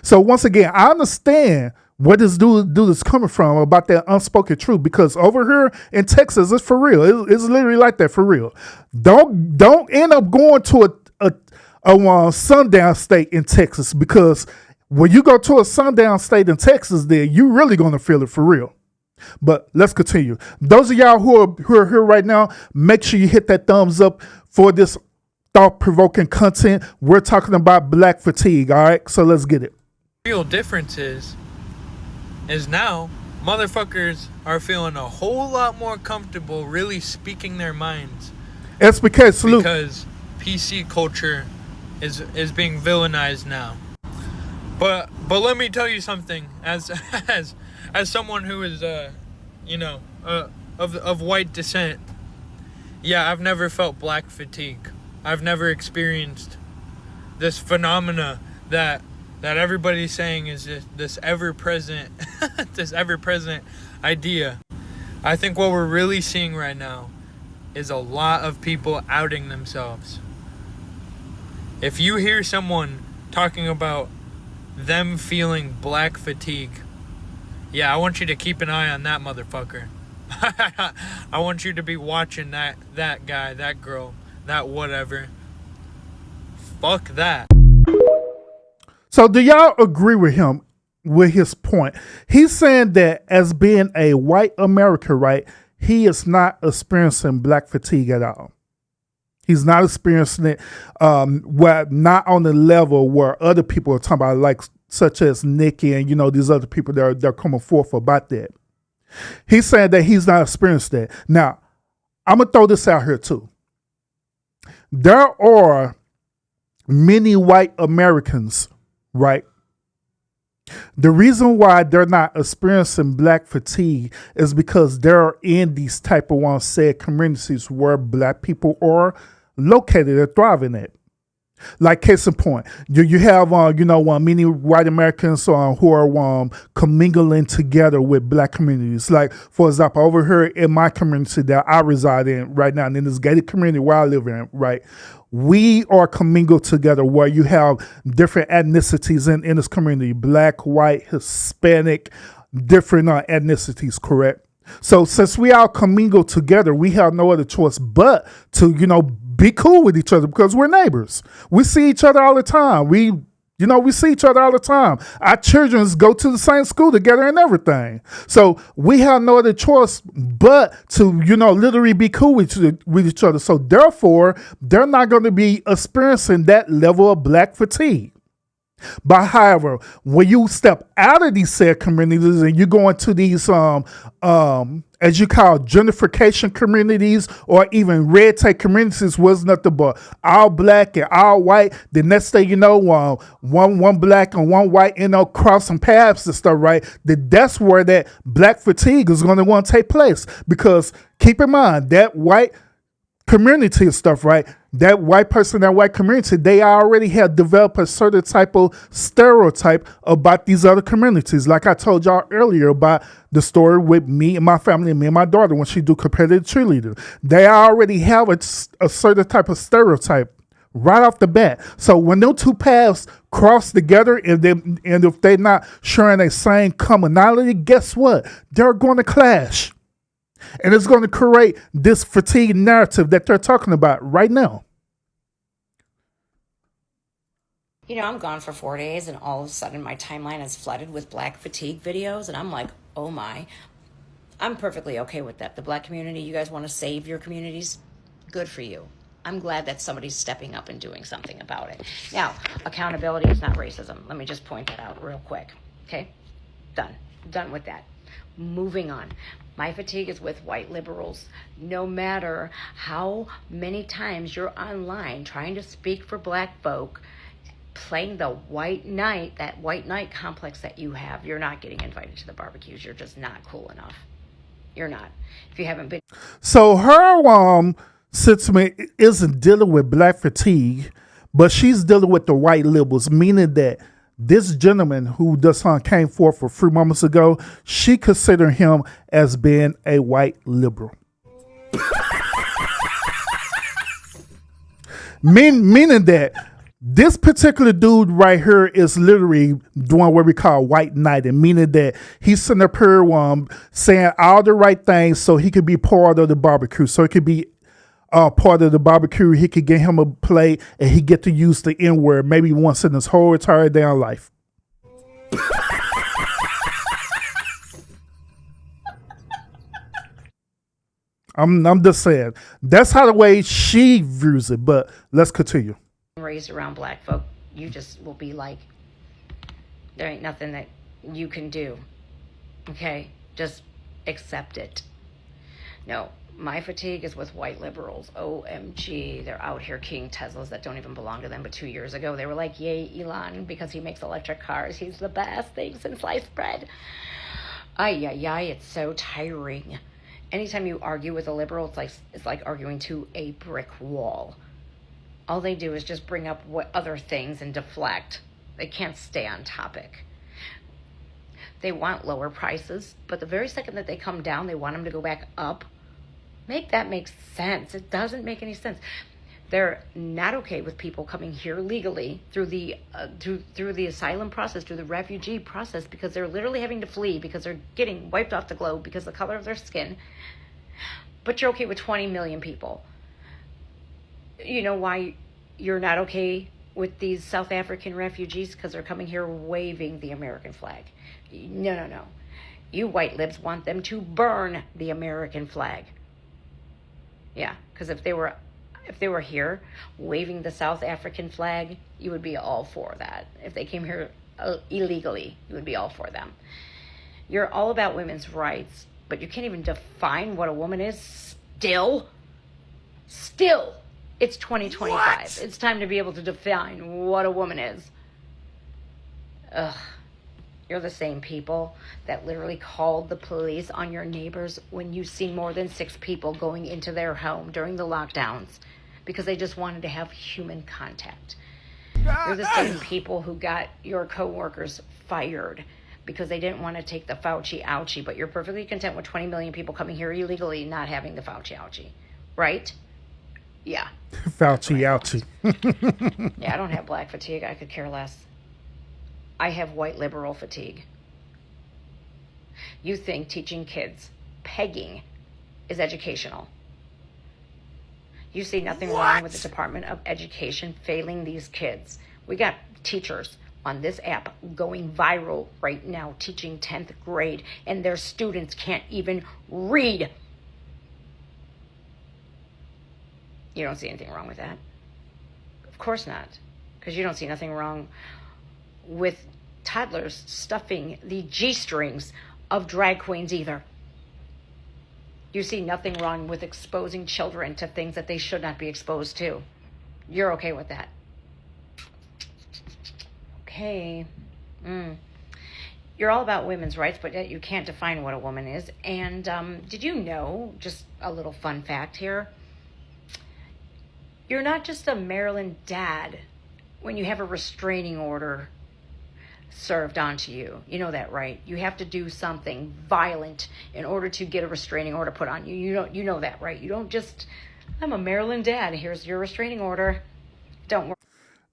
So once again, I understand where this dude is coming from about that unspoken truth, because over here in Texas, it's for real. It's literally like that for real. Don't end up going to a sundown state in Texas, because when you go to a sundown state in Texas, then you really going to feel it for real. But let's continue. Those of y'all who are here right now, make sure you hit that thumbs up for this thought-provoking content. We're talking about black fatigue, all right? So let's get it. Real difference is now motherfuckers are feeling a whole lot more comfortable really speaking their minds. SBK, salute. Because PC culture is being villainized now. But let me tell you something, as someone who is of white descent. Yeah, I've never felt black fatigue. I've never experienced this phenomena that everybody's saying is just this ever-present this ever-present idea. I think what we're really seeing right now is a lot of people outing themselves. If you hear someone talking about them feeling black fatigue, yeah, I want you to keep an eye on that motherfucker. I want you to be watching that guy, that girl, that whatever. Fuck that. So do y'all agree with him, with his point? He's saying that as being a white American, right, he is not experiencing black fatigue at all. He's not experiencing it, not on the level where other people are talking about, like such as Nikki and, these other people that they're coming forth about that. He's saying that he's not experienced that. Now, I'm going to throw this out here too. There are many white Americans, right? The reason why they're not experiencing black fatigue is because they're in these type of said communities where black people are located and thriving at. Like case in point, you have many white Americans who are commingling together with black communities. Like, for example, over here in my community that I reside in right now, and in this gated community where I live in, right, we are commingled together where you have different ethnicities in this community: black, white, Hispanic, different ethnicities, correct? So since we all commingle together, we have no other choice but to, be cool with each other, because we're neighbors. We see each other all the time. We see each other all the time. Our children go to the same school together and everything. So we have no other choice but to, literally be cool with each other. So therefore, they're not going to be experiencing that level of black fatigue. But however, when you step out of these said communities and you go into these as you call gentrification communities or even red tape communities, was nothing but all black and all white. The next thing you know, one black and one white, crossing paths and stuff, right? That's where that black fatigue is going to want to take place. Because keep in mind that white community and stuff, right? That white person, that white community, they already have developed a certain type of stereotype about these other communities. Like I told y'all earlier about the story with me and my family and me and my daughter when she do competitive cheerleading. They already have a certain type of stereotype right off the bat. So when those two paths cross together and if they're not sharing a same commonality, guess what? They're going to clash. And it's going to create this fatigue narrative that they're talking about right now. You know, I'm gone for 4 days and all of a sudden my timeline is flooded with black fatigue videos and I'm like, oh my. I'm perfectly okay with that. The black community, you guys want to save your communities? Good for you. I'm glad that somebody's stepping up and doing something about it. Now, accountability is not racism. Let me just point that out real quick. Okay? Done with that. Moving on. My fatigue is with white liberals. No matter how many times you're online trying to speak for black folk, playing the white knight, that white knight complex that you have, you're not getting invited to the barbecues. You're just not cool enough. You're not. If you haven't been. So her sentiment isn't dealing with black fatigue, but she's dealing with the white liberals, meaning that this gentleman who the song came forth a few moments ago, she considered him as being a white liberal. Meaning that this particular dude right here is literally doing what we call white knighting, meaning that he's sitting up here saying all the right things so he could be part of the barbecue, so he could be part of the barbecue. He could get him a plate and he get to use the N-word maybe once in his whole entire damn life. I'm just saying that's how the way she views it, but let's continue. Raised around black folk, you just will be like, there ain't nothing that you can do. Okay? Just accept it. No. My fatigue is with white liberals. OMG, they're out here keying Teslas that don't even belong to them. But 2 years ago, they were like, yay, Elon, because he makes electric cars. He's the best thing since sliced bread. Ay, it's so tiring. Anytime you argue with a liberal, it's like arguing to a brick wall. All they do is just bring up what other things and deflect. They can't stay on topic. They want lower prices, but the very second that they come down, they want them to go back up. Make that make sense. It doesn't make any sense. They're not okay with people coming here legally through the asylum process, through the refugee process, because they're literally having to flee because they're getting wiped off the globe because of the color of their skin. But you're okay with 20 million people. You know why you're not okay with these South African refugees? Because they're coming here waving the American flag. No. You white libs want them to burn the American flag. Yeah, because if they were here waving the South African flag, you would be all for that. If they came here illegally, you would be all for them. You're all about women's rights, but you can't even define what a woman is still. It's 2025. What? It's time to be able to define what a woman is. Ugh. You're the same people that literally called the police on your neighbors when you see more than 6 people going into their home during the lockdowns because they just wanted to have human contact. You're the same people who got your coworkers fired because they didn't want to take the Fauci ouchie, but you're perfectly content with 20 million people coming here illegally not having the Fauci ouchie, right? Yeah. Fauci ouchie. Yeah, I don't have black fatigue. I could care less. I have white liberal fatigue. You think teaching kids pegging is educational. You see nothing wrong with the Department of Education failing these kids. We got teachers on this app going viral right now teaching 10th grade and their students can't even read. You don't see anything wrong with that? Of course not, because you don't see nothing wrong with toddlers stuffing the G-strings of drag queens either. You see nothing wrong with exposing children to things that they should not be exposed to. You're okay with that? Okay. You're all about women's rights, but yet you can't define what a woman is. And did you know, just a little fun fact here, you're not just a Maryland dad when you have a restraining order served onto you. You know that, right? You have to do something violent in order to get a restraining order put on you. You know that, right? You don't just, I'm a Maryland dad, here's your restraining order. Don't worry.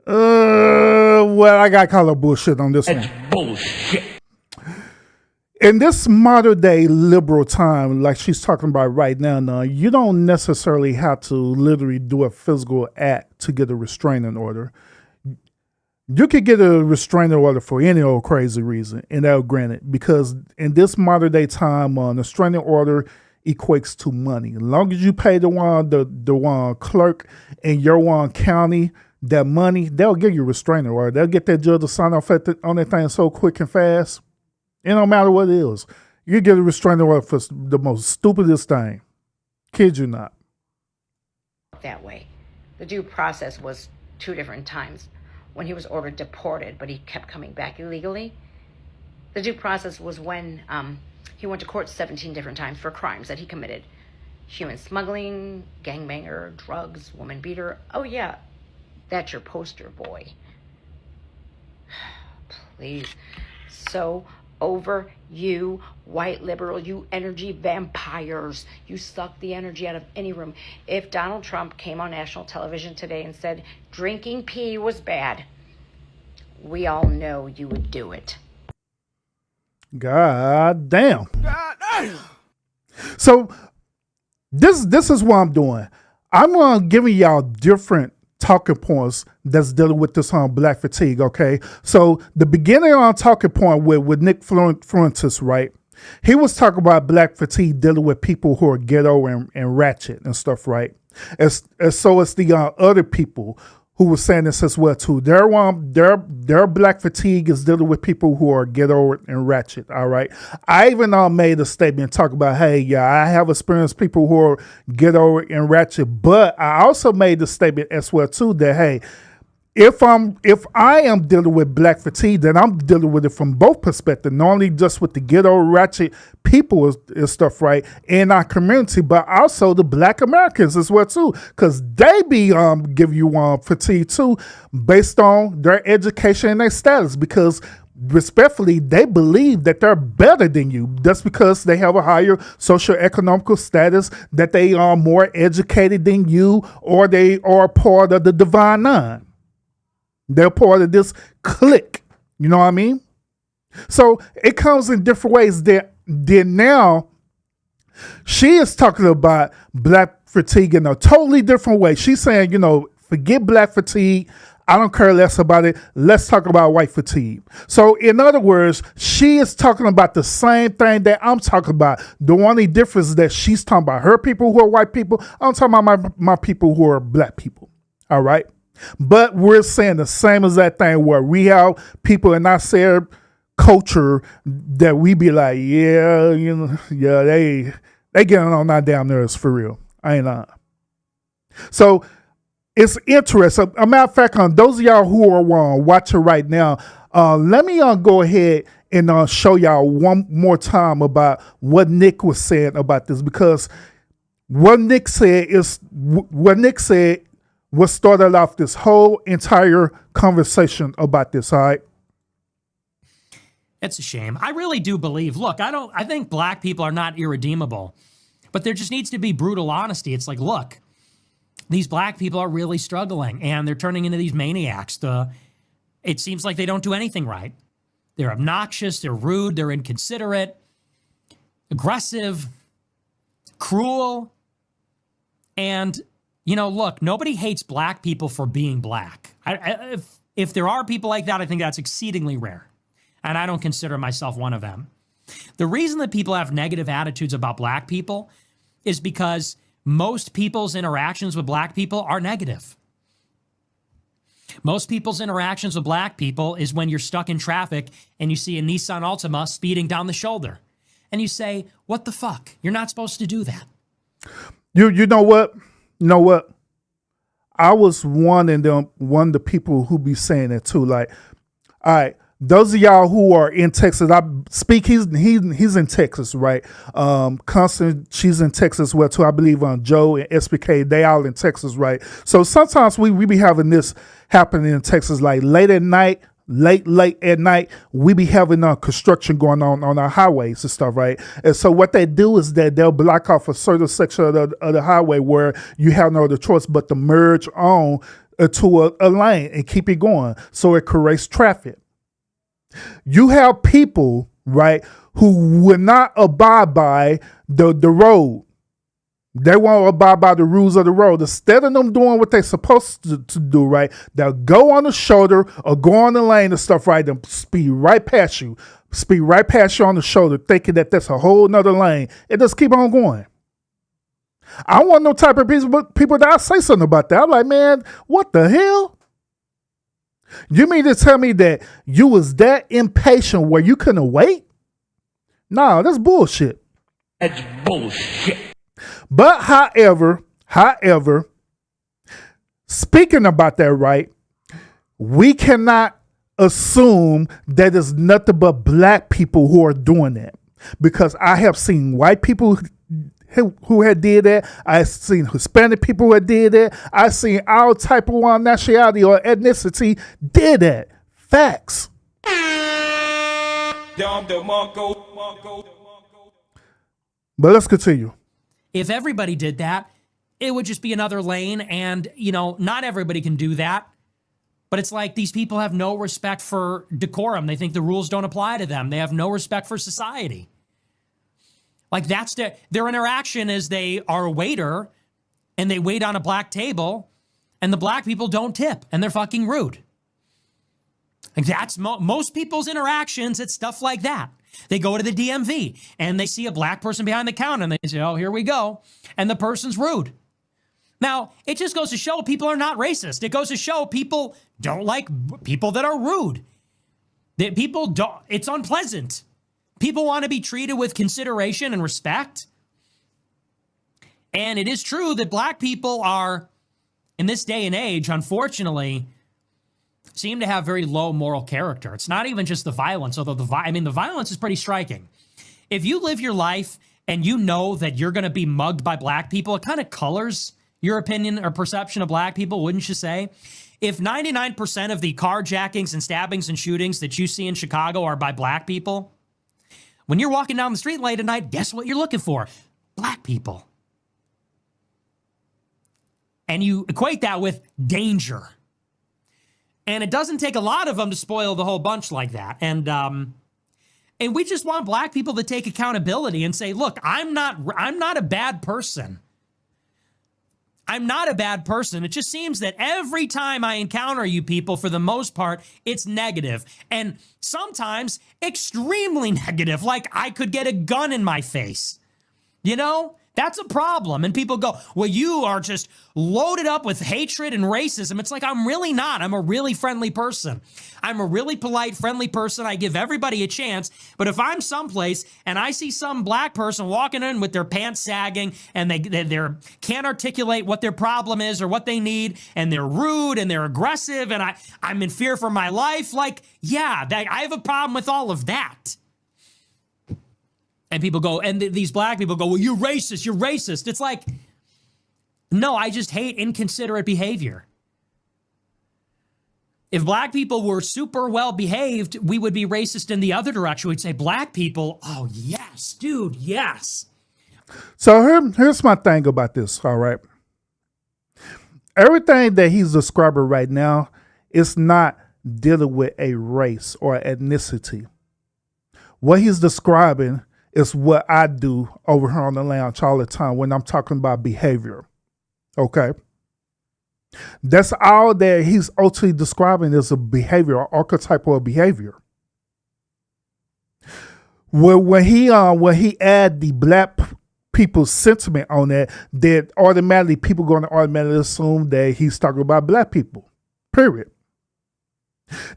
Well, I got to call up bullshit on this one. That's bullshit. In this modern day liberal time, like she's talking about right now, you don't necessarily have to literally do a physical act to get a restraining order. You could get a restraining order for any old crazy reason, and that'll grant it. Because in this modern day time, a restraining order equates to money. As long as you pay the one clerk in your one county that money, they'll give you a restraining order. They'll get that judge to sign off on that thing so quick and fast. It don't matter what it is. You get a restraining order for the most stupidest thing. Kid you not. That way. The due process was 2 different times when he was ordered deported, but he kept coming back illegally. The due process was when he went to court 17 different times for crimes that he committed. Human smuggling, gangbanger, drugs, woman beater. Oh yeah, that's your poster boy. Please. So over you, white liberal, you energy vampires. You suck the energy out of any room. If Donald Trump came on national television today and said drinking pee was bad, we all know you would do it. God damn. So this is what I'm doing. I'm giving y'all different talking points that's dealing with this black fatigue, okay? So the beginning on talking point with Nick Fuentes, right? He was talking about black fatigue dealing with people who are ghetto and ratchet and stuff, right? As so it's the other people who were saying this as well too. Their black fatigue is dealing with people who are ghetto and ratchet. All right. I even made a statement talk about, hey, yeah, I have experienced people who are ghetto and ratchet, but I also made the statement as well too that, hey, if I am dealing with black fatigue, then I'm dealing with it from both perspectives, not only just with the ghetto ratchet people and stuff, right, in our community, but also the black Americans as well too, because they be give you fatigue too, based on their education and their status, because respectfully, they believe that they're better than you. That's because they have a higher socioeconomical status, that they are more educated than you, or they are part of the Divine Nine. They're part of this clique. You know what I mean? So it comes in different ways. Then now, she is talking about black fatigue in a totally different way. She's saying, forget black fatigue. I don't care less about it. Let's talk about white fatigue. So in other words, she is talking about the same thing that I'm talking about. The only difference is that she's talking about her people who are white people. I'm talking about my people who are black people. All right? But we're saying the same as that thing where we have people in our shared culture that we be like, yeah, they getting on our damn nerves for real. I ain't lying. So it's interesting. A matter of fact, on those of y'all who are watching right now, let me go ahead and show y'all one more time about what Nick was saying about this, because what Nick said what started off this whole entire conversation about this, all right? It's a shame. I really do believe, look, I think black people are not irredeemable, but there just needs to be brutal honesty. It's like, look, these black people are really struggling and they're turning into these maniacs. It seems like they don't do anything right. They're obnoxious, they're rude, they're inconsiderate, aggressive, cruel, and look, nobody hates black people for being black. If there are people like that, I think that's exceedingly rare. And I don't consider myself one of them. The reason that people have negative attitudes about black people is because most people's interactions with black people are negative. Most people's interactions with black people is when you're stuck in traffic and you see a Nissan Altima speeding down the shoulder. And you say, what the fuck? You're not supposed to do that. You know what? You know what? I was one of the people who be saying it too. Like, all right, those of y'all who are in Texas, I speak. He's in Texas, right? Constant, she's in Texas, well too. I believe Joe and SPK, they all in Texas, right? So sometimes we be having this happening in Texas, like late at night, late at night, we be having construction going on our highways and stuff, right? And so what they do is that they'll block off a certain section of the highway where you have no other choice but to merge on to a lane and keep it going, so it corrects traffic. You have people, right, who will not abide by the road. They won't abide by the rules of the road. Instead of them doing what they're supposed to do, right, they'll go on the shoulder or go on the lane and stuff, right, and speed right past you on the shoulder, thinking that that's a whole nother lane. It just keep on going. I want no type of people that I say something about that. I'm like, man, what the hell? You mean to tell me that you was that impatient where you couldn't wait? No, that's bullshit. That's bullshit. But however, speaking about that, right, we cannot assume that it's nothing but black people who are doing that, because I have seen white people who had did that. I've seen Hispanic people who had did that. I've seen all type of nationality or ethnicity did that. Facts. But let's continue. If everybody did that, it would just be another lane. And, you know, not everybody can do that. But it's like these people have no respect for decorum. They think the rules don't apply to them. They have no respect for society. Like that's their interaction is they are a waiter and they wait on a black table and the black people don't tip and they're fucking rude. Like that's most people's interactions. It's stuff like that. They go to the DMV and they see a black person behind the counter and they say, oh, here we go. And the person's rude. Now, it just goes to show people are not racist. It goes to show people don't like people that are rude. That people don't, it's unpleasant. People want to be treated with consideration and respect. And it is true that black people are, in this day and age, unfortunately, seem to have very low moral character. It's not even just the violence, although the violence is pretty striking. If you live your life and you know that you're going to be mugged by black people, it kind of colors your opinion or perception of black people, wouldn't you say? If 99% of the carjackings and stabbings and shootings that you see in Chicago are by black people, when you're walking down the street late at night, guess what you're looking for? Black people. And you equate that with danger. And it doesn't take a lot of them to spoil the whole bunch like that. And we just want black people to take accountability and say, look, I'm not a bad person. I'm not a bad person. It just seems that every time I encounter you people, for the most part, it's negative. And sometimes extremely negative, like I could get a gun in my face. You know? That's a problem. And people go, well, you are just loaded up with hatred and racism. It's like, I'm really not. I'm a really friendly person. I'm a really polite, friendly person. I give everybody a chance. But if I'm someplace and I see some black person walking in with their pants sagging and they can't articulate what their problem is or what they need, and they're rude and they're aggressive and I'm in fear for my life, like, yeah, I have a problem with all of that. And people go, and these black people go, well, you're racist. It's like, no, I just hate inconsiderate behavior. If black people were super well behaved, we would be racist in the other direction. We'd say, black people, oh, yes, dude, yes. So here's my thing about this, all right? Everything that he's describing right now is not dealing with a race or ethnicity. What he's describing is what I do over here on the lounge all the time when I'm talking about behavior. Okay? That's all that he's ultimately describing as a behavior or archetypal behavior. When he add the black people's sentiment on that automatically people going to automatically assume that he's talking about black people. Period.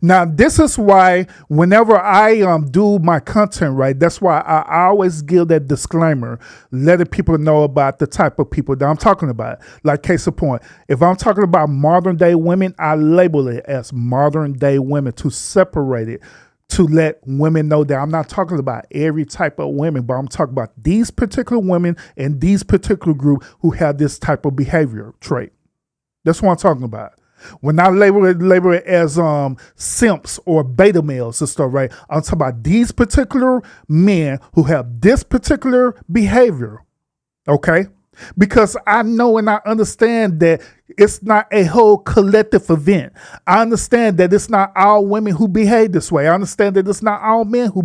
Now, this is why whenever I do my content, right, that's why I always give that disclaimer, letting people know about the type of people that I'm talking about. Like, case in point, if I'm talking about modern day women, I label it as modern day women to separate it, to let women know that I'm not talking about every type of women, but I'm talking about these particular women and these particular group who have this type of behavior trait. That's what I'm talking about. When I label it as simps or beta males and stuff, right? I'm talking about these particular men who have this particular behavior, okay? Because I know and I understand that it's not a whole collective event. I understand that it's not all women who behave this way. I understand that it's not all men who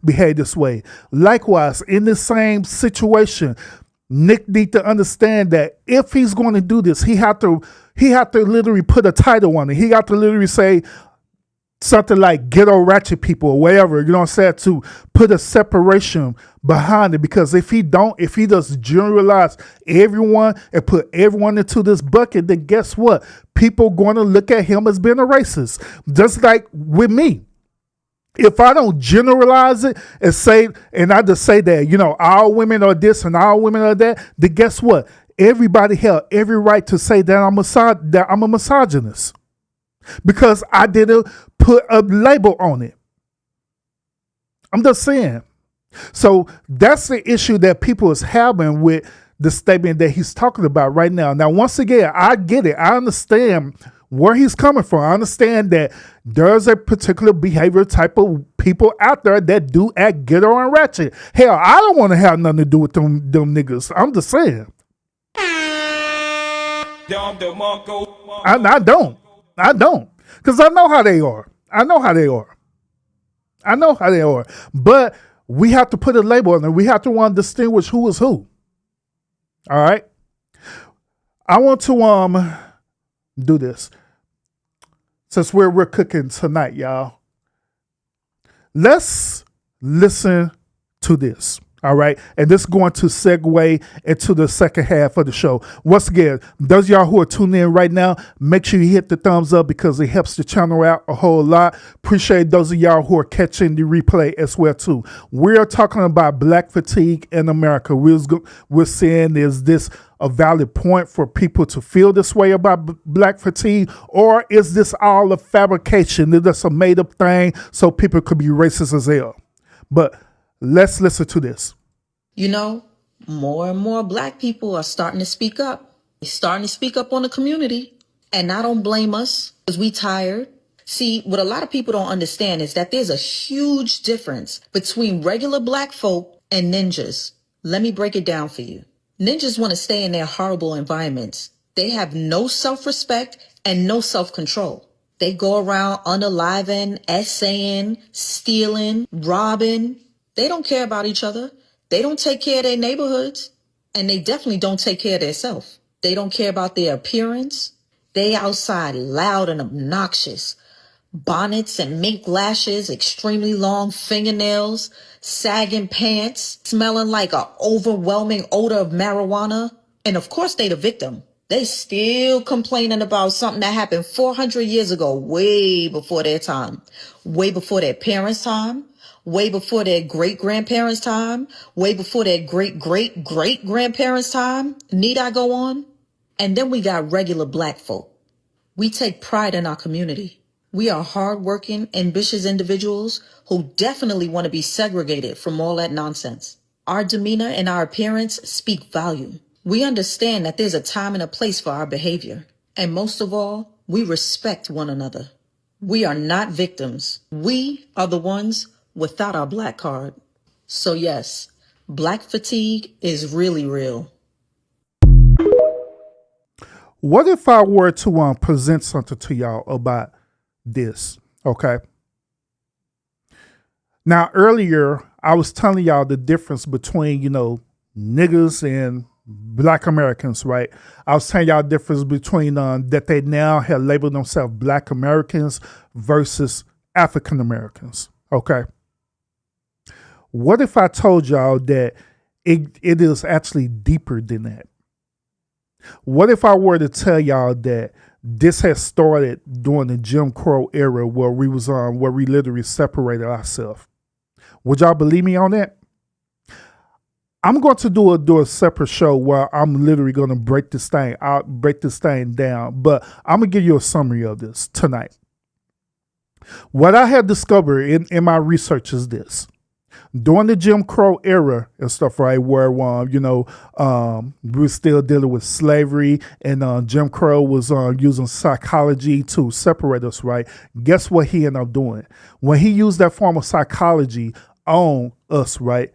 behave this way. Likewise, in the same situation, Nick need to understand that if he's going to do this, he have to literally put a title on it. He got to literally say something like ghetto ratchet people or whatever, you know what I'm saying, to put a separation behind it. Because if he does generalize everyone and put everyone into this bucket, then guess what? People going to look at him as being a racist. Just like with me. If I don't generalize it and I just say that, you know, all women are this and all women are that, then guess what? Everybody held every right to say that I'm a misogynist because I didn't put a label on it. I'm just saying. So that's the issue that people is having with the statement that he's talking about right now. Now, once again, I get it. I understand where he's coming from. I understand that there's a particular behavior type of people out there that do act ghetto and ratchet. Hell, I don't want to have nothing to do with them niggas. I'm just saying. I don't. Because I know how they are. But we have to put a label on it. We have to want to distinguish who is who. All right? I want to do this. Since we're cooking tonight, y'all. Let's listen to this. All right. And this is going to segue into the second half of the show. Once again, those of y'all who are tuning in right now, make sure you hit the thumbs up because it helps the channel out a whole lot. Appreciate those of y'all who are catching the replay as well too. We're talking about black fatigue in America. We're saying, is this a valid point for people to feel this way about black fatigue, or is this all a fabrication? Is this a made up thing so people could be racist as hell? But let's listen to this. You know, more and more black people are starting to speak up. They're starting to speak up on the community. And I don't blame us because we tired. See, what a lot of people don't understand is that there's a huge difference between regular black folk and ninjas. Let me break it down for you. Ninjas want to stay in their horrible environments. They have no self-respect and no self-control. They go around unaliving, essaying, stealing, robbing. They don't care about each other. They don't take care of their neighborhoods. And they definitely don't take care of themselves. They don't care about their appearance. They outside loud and obnoxious. Bonnets and mink lashes, extremely long fingernails, sagging pants, smelling like an overwhelming odor of marijuana. And of course they the victim. They still complaining about something that happened 400 years ago, way before their time, way before their parents' time, way before their great-grandparents' time, way before their great-great-great-grandparents' time. Need I go on? And then we got regular black folk. We take pride in our community. We are hardworking, ambitious individuals who definitely want to be segregated from all that nonsense. Our demeanor and our appearance speak volume. We understand that there's a time and a place for our behavior. And most of all, we respect one another. We are not victims. We are the ones without our black card. So yes, black fatigue is really real. What if I were to present something to y'all about this? Okay. Now, earlier, I was telling y'all the difference between, niggas and black Americans, right? I was telling y'all the difference between that they now have labeled themselves black Americans versus African Americans. Okay. What if I told y'all that it is actually deeper than that? What if I were to tell y'all that this has started during the Jim Crow era where we literally separated ourselves. Would y'all believe me on that? I'm going to do a separate show where I'm literally going to break this thing down, but I'm going to give you a summary of this tonight. What I have discovered in my research is this. During the Jim Crow era and stuff, right, where, we were still dealing with slavery and Jim Crow was using psychology to separate us, right? Guess what he ended up doing? When he used that form of psychology on us, right,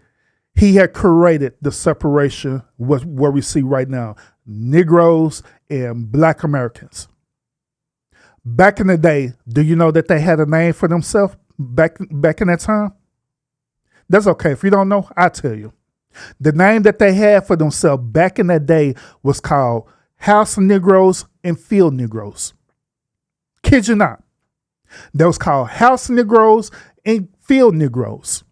he had created the separation where we see right now, Negroes and Black Americans. Back in the day, do you know that they had a name for themselves back in that time? That's okay. If you don't know, I'll tell you. The name that they had for themselves back in that day was called House Negroes and Field Negroes. Kid you not. That was called House Negroes and Field Negroes.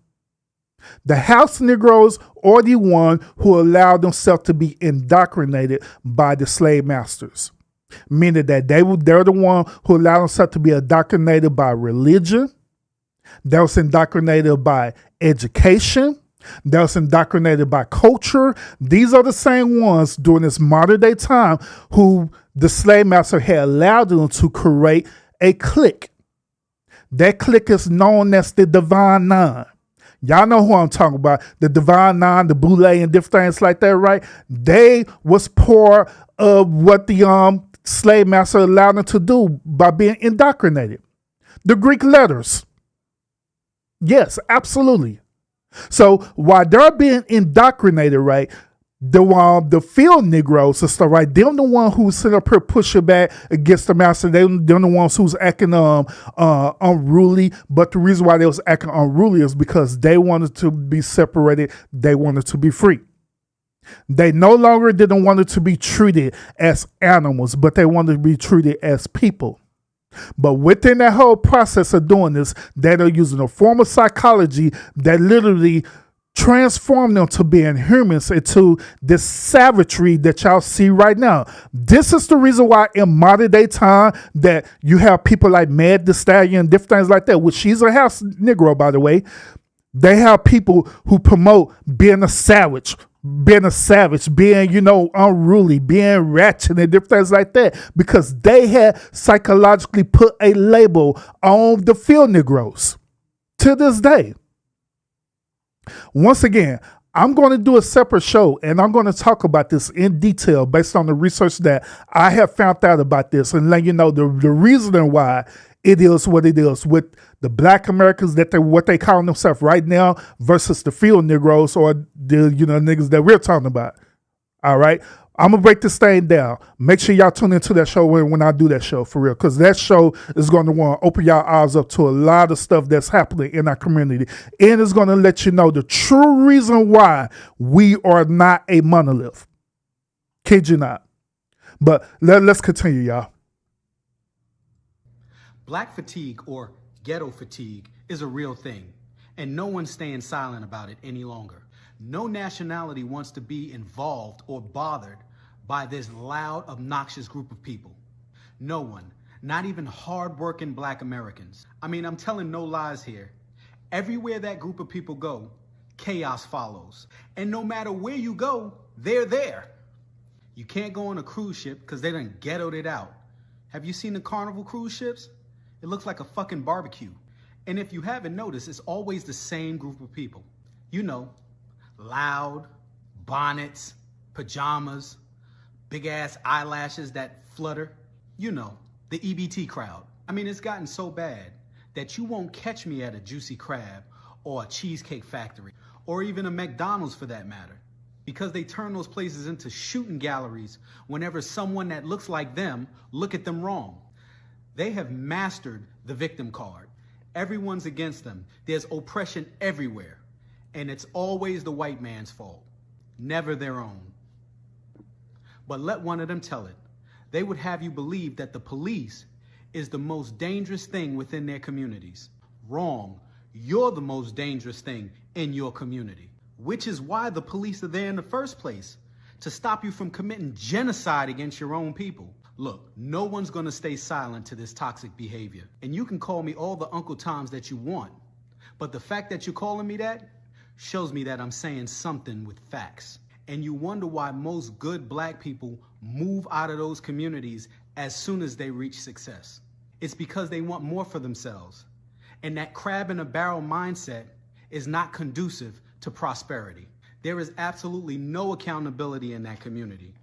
The House Negroes are the one who allowed themselves to be indoctrinated by the slave masters. Meaning that they're the one who allowed themselves to be indoctrinated by religion. That was indoctrinated by education. That was indoctrinated by culture. These are the same ones during this modern day time who the slave master had allowed them to create a clique. That clique is known as the Divine Nine. Y'all know who I'm talking about. The Divine Nine, the Boule, and different things like that, right? They was part of what the slave master allowed them to do by being indoctrinated. The Greek letters. Yes, absolutely. So while they're being indoctrinated, right, the field Negroes and stuff, right, they're the one who's sitting up here pushing back against the master. They're the ones who's acting unruly. But the reason why they was acting unruly is because they wanted to be separated. They wanted to be free. They no longer didn't want to be treated as animals, but they wanted to be treated as people. But within that whole process of doing this, they're using a form of psychology that literally transformed them to being humans into this savagery that y'all see right now. This is the reason why in modern day time that you have people like Meg Thee Stallion and different things like that, which she's a house Negro, by the way. They have people who promote being a savage, being, unruly, being ratchet and different things like that, because they had psychologically put a label on the field Negroes to this day. Once again, I'm going to do a separate show and I'm going to talk about this in detail based on the research that I have found out about this and let you know the reason why it is what it is with the Black Americans what they call themselves right now versus the field Negroes or the niggas that we're talking about. All right. I'm going to break this thing down. Make sure y'all tune into that show when I do that show, for real, because that show is going to want to open y'all eyes up to a lot of stuff that's happening in our community. And it's going to let you know the true reason why we are not a monolith. Kid you not. But let's continue, y'all. Black fatigue or ghetto fatigue is a real thing, and no one's staying silent about it any longer. No nationality wants to be involved or bothered by this loud, obnoxious group of people. No one, not even hard-working Black Americans. I mean, I'm telling no lies here. Everywhere that group of people go, chaos follows. And no matter where you go, they're there. You can't go on a cruise ship because they done ghettoed it out. Have you seen the Carnival cruise ships? It looks like a fucking barbecue. And if you haven't noticed, it's always the same group of people. You know, loud, bonnets, pajamas, big ass eyelashes that flutter. You know, the EBT crowd. I mean, it's gotten so bad that you won't catch me at a Juicy Crab or a Cheesecake Factory or even a McDonald's for that matter, because they turn those places into shooting galleries whenever someone that looks like them look at them wrong. They have mastered the victim card. Everyone's against them. There's oppression everywhere. And it's always the white man's fault, never their own. But let one of them tell it. They would have you believe that the police is the most dangerous thing within their communities. Wrong. You're the most dangerous thing in your community, which is why the police are there in the first place, to stop you from committing genocide against your own people. Look, no one's gonna stay silent to this toxic behavior. And you can call me all the Uncle Toms that you want. But the fact that you're calling me that shows me that I'm saying something with facts. And you wonder why most good black people move out of those communities as soon as they reach success. It's because they want more for themselves. And that crab in a barrel mindset is not conducive to prosperity. There is absolutely no accountability in that community.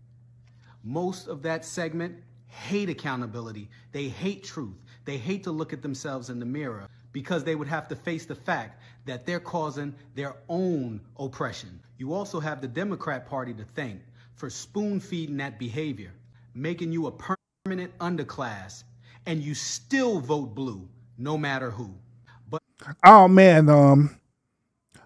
Most of that segment hate accountability. They hate truth. They hate to look at themselves in the mirror because they would have to face the fact that they're causing their own oppression. You also have the Democrat Party to thank for spoon-feeding that behavior, making you a permanent underclass, and you still vote blue no matter who. But Oh man,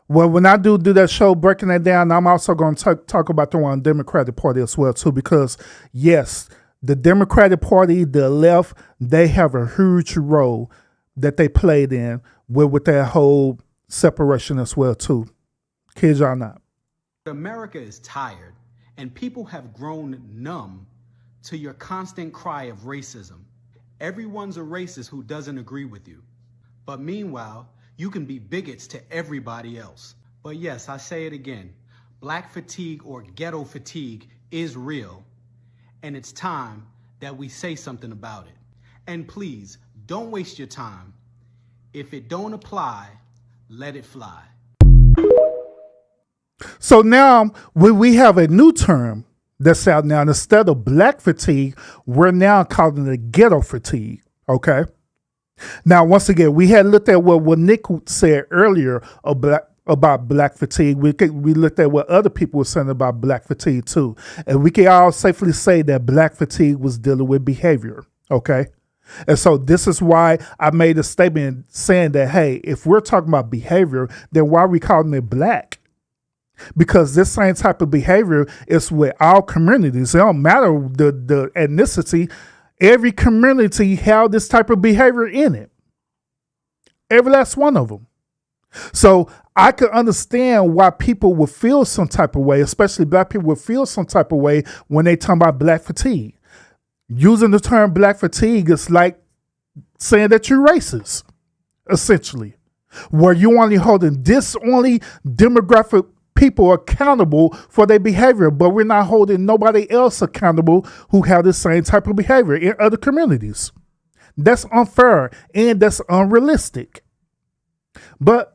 well, when I do that show breaking that down, I'm also going to talk about the one Democratic Party as well too, because yes, the Democratic Party, the left, they have a huge role that they played in with that whole separation as well too. Kids y'all not. America is tired, and people have grown numb to your constant cry of racism. Everyone's a racist who doesn't agree with you. But meanwhile, you can be bigots to everybody else. But yes, I say it again, black fatigue or ghetto fatigue is real, and it's time that we say something about it. And please, don't waste your time. If it don't apply, let it fly. So now we have a new term that's out now. Instead of black fatigue, we're now calling it ghetto fatigue. Okay. Now, once again, we had looked at what Nick said earlier about black fatigue. We looked at what other people were saying about black fatigue too. And we can all safely say that black fatigue was dealing with behavior. Okay. And so this is why I made a statement saying that, hey, if we're talking about behavior, then why are we calling it black? Because this same type of behavior is with all communities. It don't matter the ethnicity. Every community have this type of behavior in it. Every last one of them. So I could understand why people would feel some type of way, especially black people would feel some type of way when they talk about black fatigue. Using the term black fatigue is like saying that you're racist, essentially. Where you're only holding this only demographic people accountable for their behavior, but we're not holding nobody else accountable who have the same type of behavior in other communities. That's unfair and that's unrealistic. But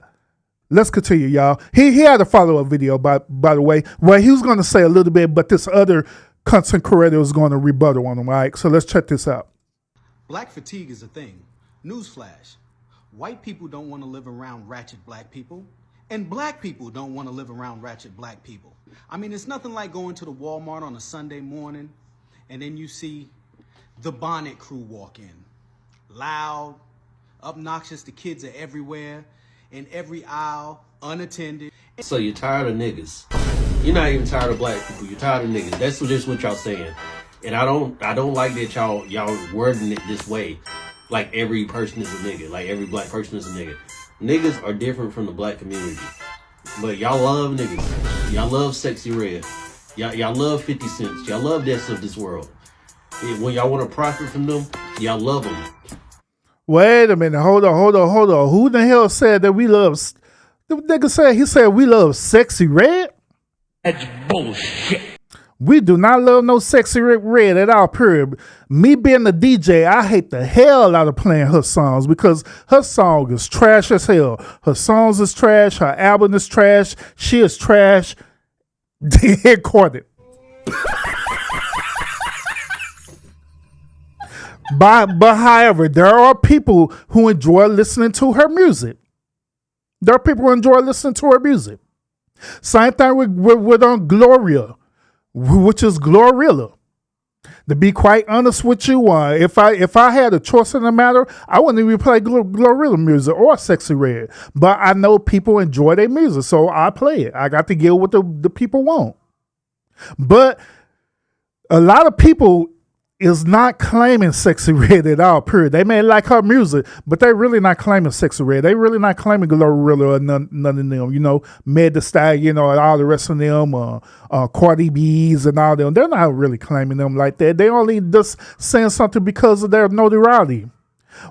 let's continue, y'all. He had a follow-up video, by the way, where he was going to say a little bit, but this other content creator was going to rebuttal on him, all right? So let's check this out. Black fatigue is a thing. Newsflash. White people don't want to live around ratchet black people. And black people don't want to live around ratchet black people. I mean, it's nothing like going to the Walmart on a Sunday morning and then you see the Bonnet Crew walk in. Loud, obnoxious, the kids are everywhere, in every aisle, unattended. So you're tired of niggas. You're not even tired of black people, you're tired of niggas. That's just what y'all saying. And I don't like that y'all wording it this way. Like every person is a nigga, like every black person is a nigga. Niggas are different from the black community. But y'all love niggas. Y'all love Sexy Red. Y'all love 50 Cents. Y'all love that of this world. When y'all want to profit from them, y'all love them. Wait a minute. Hold on. Who the hell said that we love... The nigga said, he said we love Sexy Red? That's bullshit. We do not love no Sexy Red at all, period. Me being the DJ, I hate the hell out of playing her songs because her song is trash as hell. Her songs is trash. Her album is trash. She is trash. Recorded. But however, there are people who enjoy listening to her music. There are people who enjoy listening to her music. Same thing with Gloria, which is Glorilla. To be quite honest with you, if I had a choice in the matter, I wouldn't even play Glorilla music or Sexy Red. But I know people enjoy their music, so I play it. I got to get what the people want. But a lot of people is not claiming Sexy Red at all, period. They may like her music, but they really not claiming Sexy Red. They really not claiming Glorilla or none of them, you know, Meg Thee Stallion or all the rest of them, Cardi B's and all them. They're not really claiming them like that. They only just saying something because of their notoriety.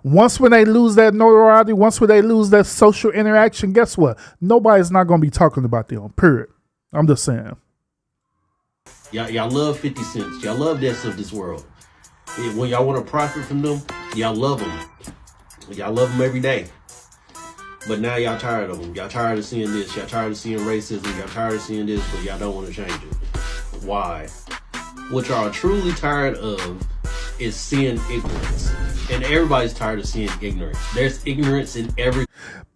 Once when they lose that notoriety, once when they lose that social interaction, guess what? Nobody's not going to be talking about them, period. I'm just saying. Y'all love 50 Cents. Y'all love this of this world. When y'all want to profit from them, y'all love them. Y'all love them every day. But now y'all tired of them. Y'all tired of seeing this. Y'all tired of seeing racism. Y'all tired of seeing this, but y'all don't want to change it. Why? What y'all are truly tired of is seeing ignorance. And everybody's tired of seeing ignorance. There's ignorance in every...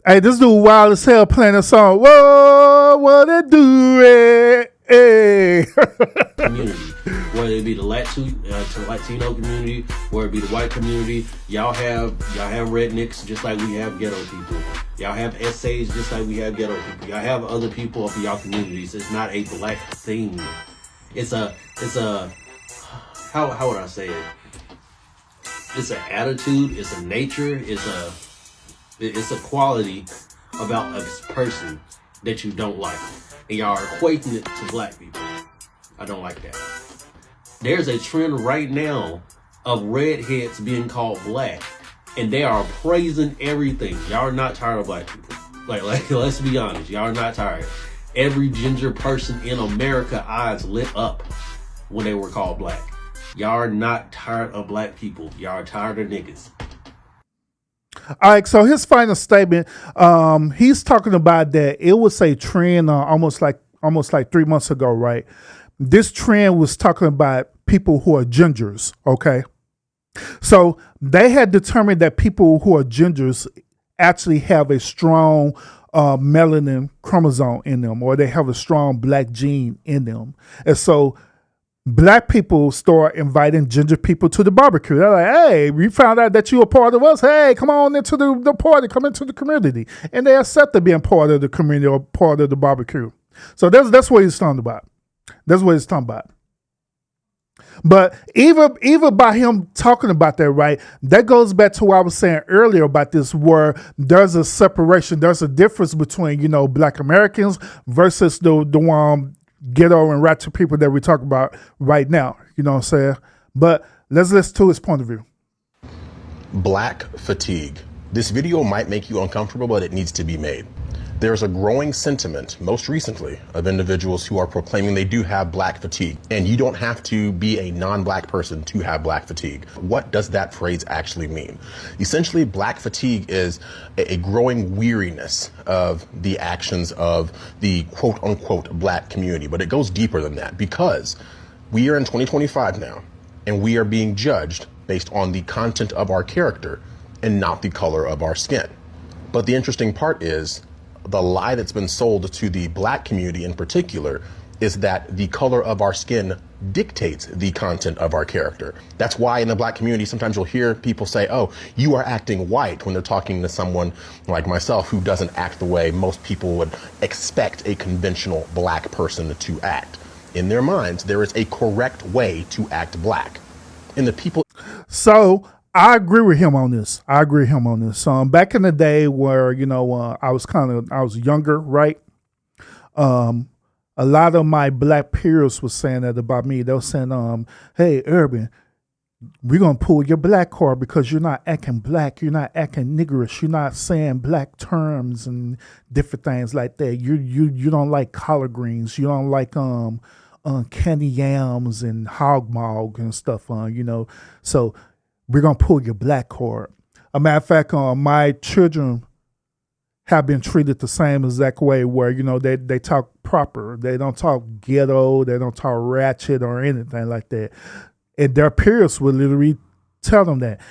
Hey, this dude wild as hell playing a song. Whoa, what it do, hey. community, whether it be the Latino community, whether it be the white community. Y'all have rednecks just like we have ghetto people. Y'all have essays just like we have ghetto people. Y'all have other people of y'all communities. It's not a black thing. It's a how would I say it? It's an attitude. It's a nature. It's a quality about a person that you don't like. And y'all are equating it to black people. I don't like that. There's a trend right now of redheads being called black. And they are praising everything. Y'all are not tired of black people. Like let's be honest. Y'all are not tired. Every ginger person in America eyes lit up when they were called black. Y'all are not tired of black people. Y'all are tired of niggas. All right, so his final statement, he's talking about that it was a trend almost like 3 months ago, right? This trend was talking about people who are gingers, okay? So they had determined that people who are gingers actually have a strong melanin chromosome in them, or they have a strong black gene in them. And so black people start inviting ginger people to the barbecue. They're like, hey, we found out that you're a part of us. Hey, come on into the party, come into the community. And they accept to being part of the community or part of the barbecue. So that's what he's talking about. That's what he's talking about. But even by him talking about that, right, that goes back to what I was saying earlier about this, where there's a separation, there's a difference between, you know, black Americans versus the ghetto and ratchet people that we talk about right now. You know what I'm saying? But let's listen to his point of view. Black fatigue. This video might make you uncomfortable, but it needs to be made. There's a growing sentiment, most recently, of individuals who are proclaiming they do have black fatigue. And you don't have to be a non-black person to have black fatigue. What does that phrase actually mean? Essentially, black fatigue is a growing weariness of the actions of the quote-unquote black community. But it goes deeper than that, because we are in 2025 now, and we are being judged based on the content of our character and not the color of our skin. But the interesting part is, the lie that's been sold to the black community in particular is that the color of our skin dictates the content of our character. That's why in the black community, sometimes you'll hear people say, oh, you are acting white, when they're talking to someone like myself who doesn't act the way most people would expect a conventional black person to act. In their minds, there is a correct way to act black. And the people... So I agree with him on this. Back in the day where, you know, I was younger, right? A lot of my black peers were saying that about me. They were saying, hey, Urban, we're going to pull your black card because you're not acting black. You're not acting niggerish. You're not saying black terms and different things like that. You don't like collard greens. You don't like candy yams and hog maw and stuff, you know. So we're going to pull your black card. A matter of fact, my children have been treated the same exact way, where, you know, they talk proper. They don't talk ghetto. They don't talk ratchet or anything like that. And their peers would literally tell them that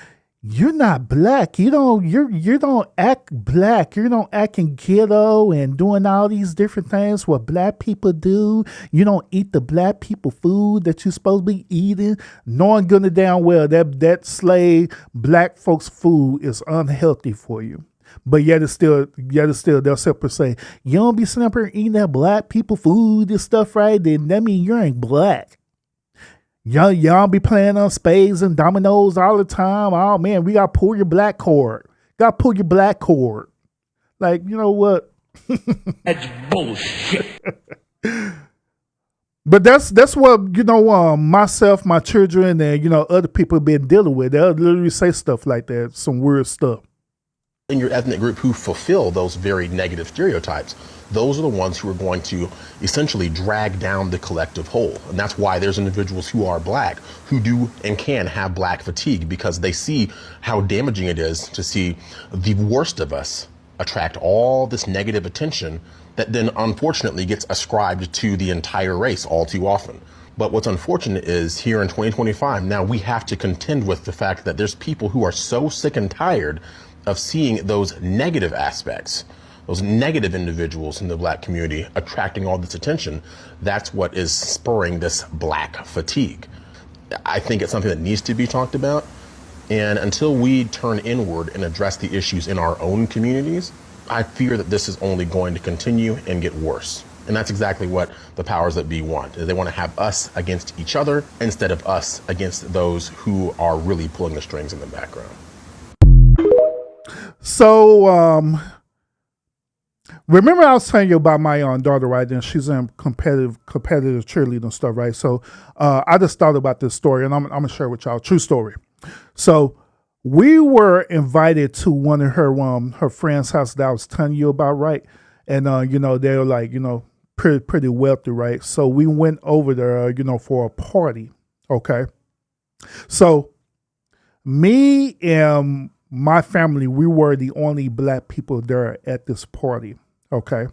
you're not black. You don't act black. You don't act in ghetto and doing all these different things what black people do. You don't eat the black people food that you're supposed to be eating, knowing good and damn well that slave black folks food is unhealthy for you. But yet it's still they'll simply say, you don't be sitting up here eating that black people food and stuff, right? Then that means you ain't black. Y'all be playing on spades and dominoes all the time. Oh man, we gotta pull your black cord. Gotta pull your black cord. Like, you know what? That's bullshit. But that's what, you know, myself, my children, and, you know, other people been dealing with. They'll literally say stuff like that, some weird stuff. In your ethnic group who fulfill those very negative stereotypes, those are the ones who are going to essentially drag down the collective whole. And that's why there's individuals who are black who do and can have black fatigue, because they see how damaging it is to see the worst of us attract all this negative attention that then unfortunately gets ascribed to the entire race all too often. But what's unfortunate is here in 2025, now we have to contend with the fact that there's people who are so sick and tired of seeing those negative aspects, those negative individuals in the black community attracting all this attention. That's what is spurring this black fatigue. I think it's something that needs to be talked about. And until we turn inward and address the issues in our own communities, I fear that this is only going to continue and get worse. And that's exactly what the powers that be want. They want to have us against each other instead of us against those who are really pulling the strings in the background. So, remember I was telling you about my daughter, right? And she's in competitive cheerleading and stuff, right? So, I just thought about this story, and I'm gonna share with y'all. True story. So, we were invited to one of her friend's house that I was telling you about, right? And you know, they were like, you know, pretty wealthy, right? So we went over there, you know, for a party. Okay. So me and my family, we were the only black people there at this party. Okay.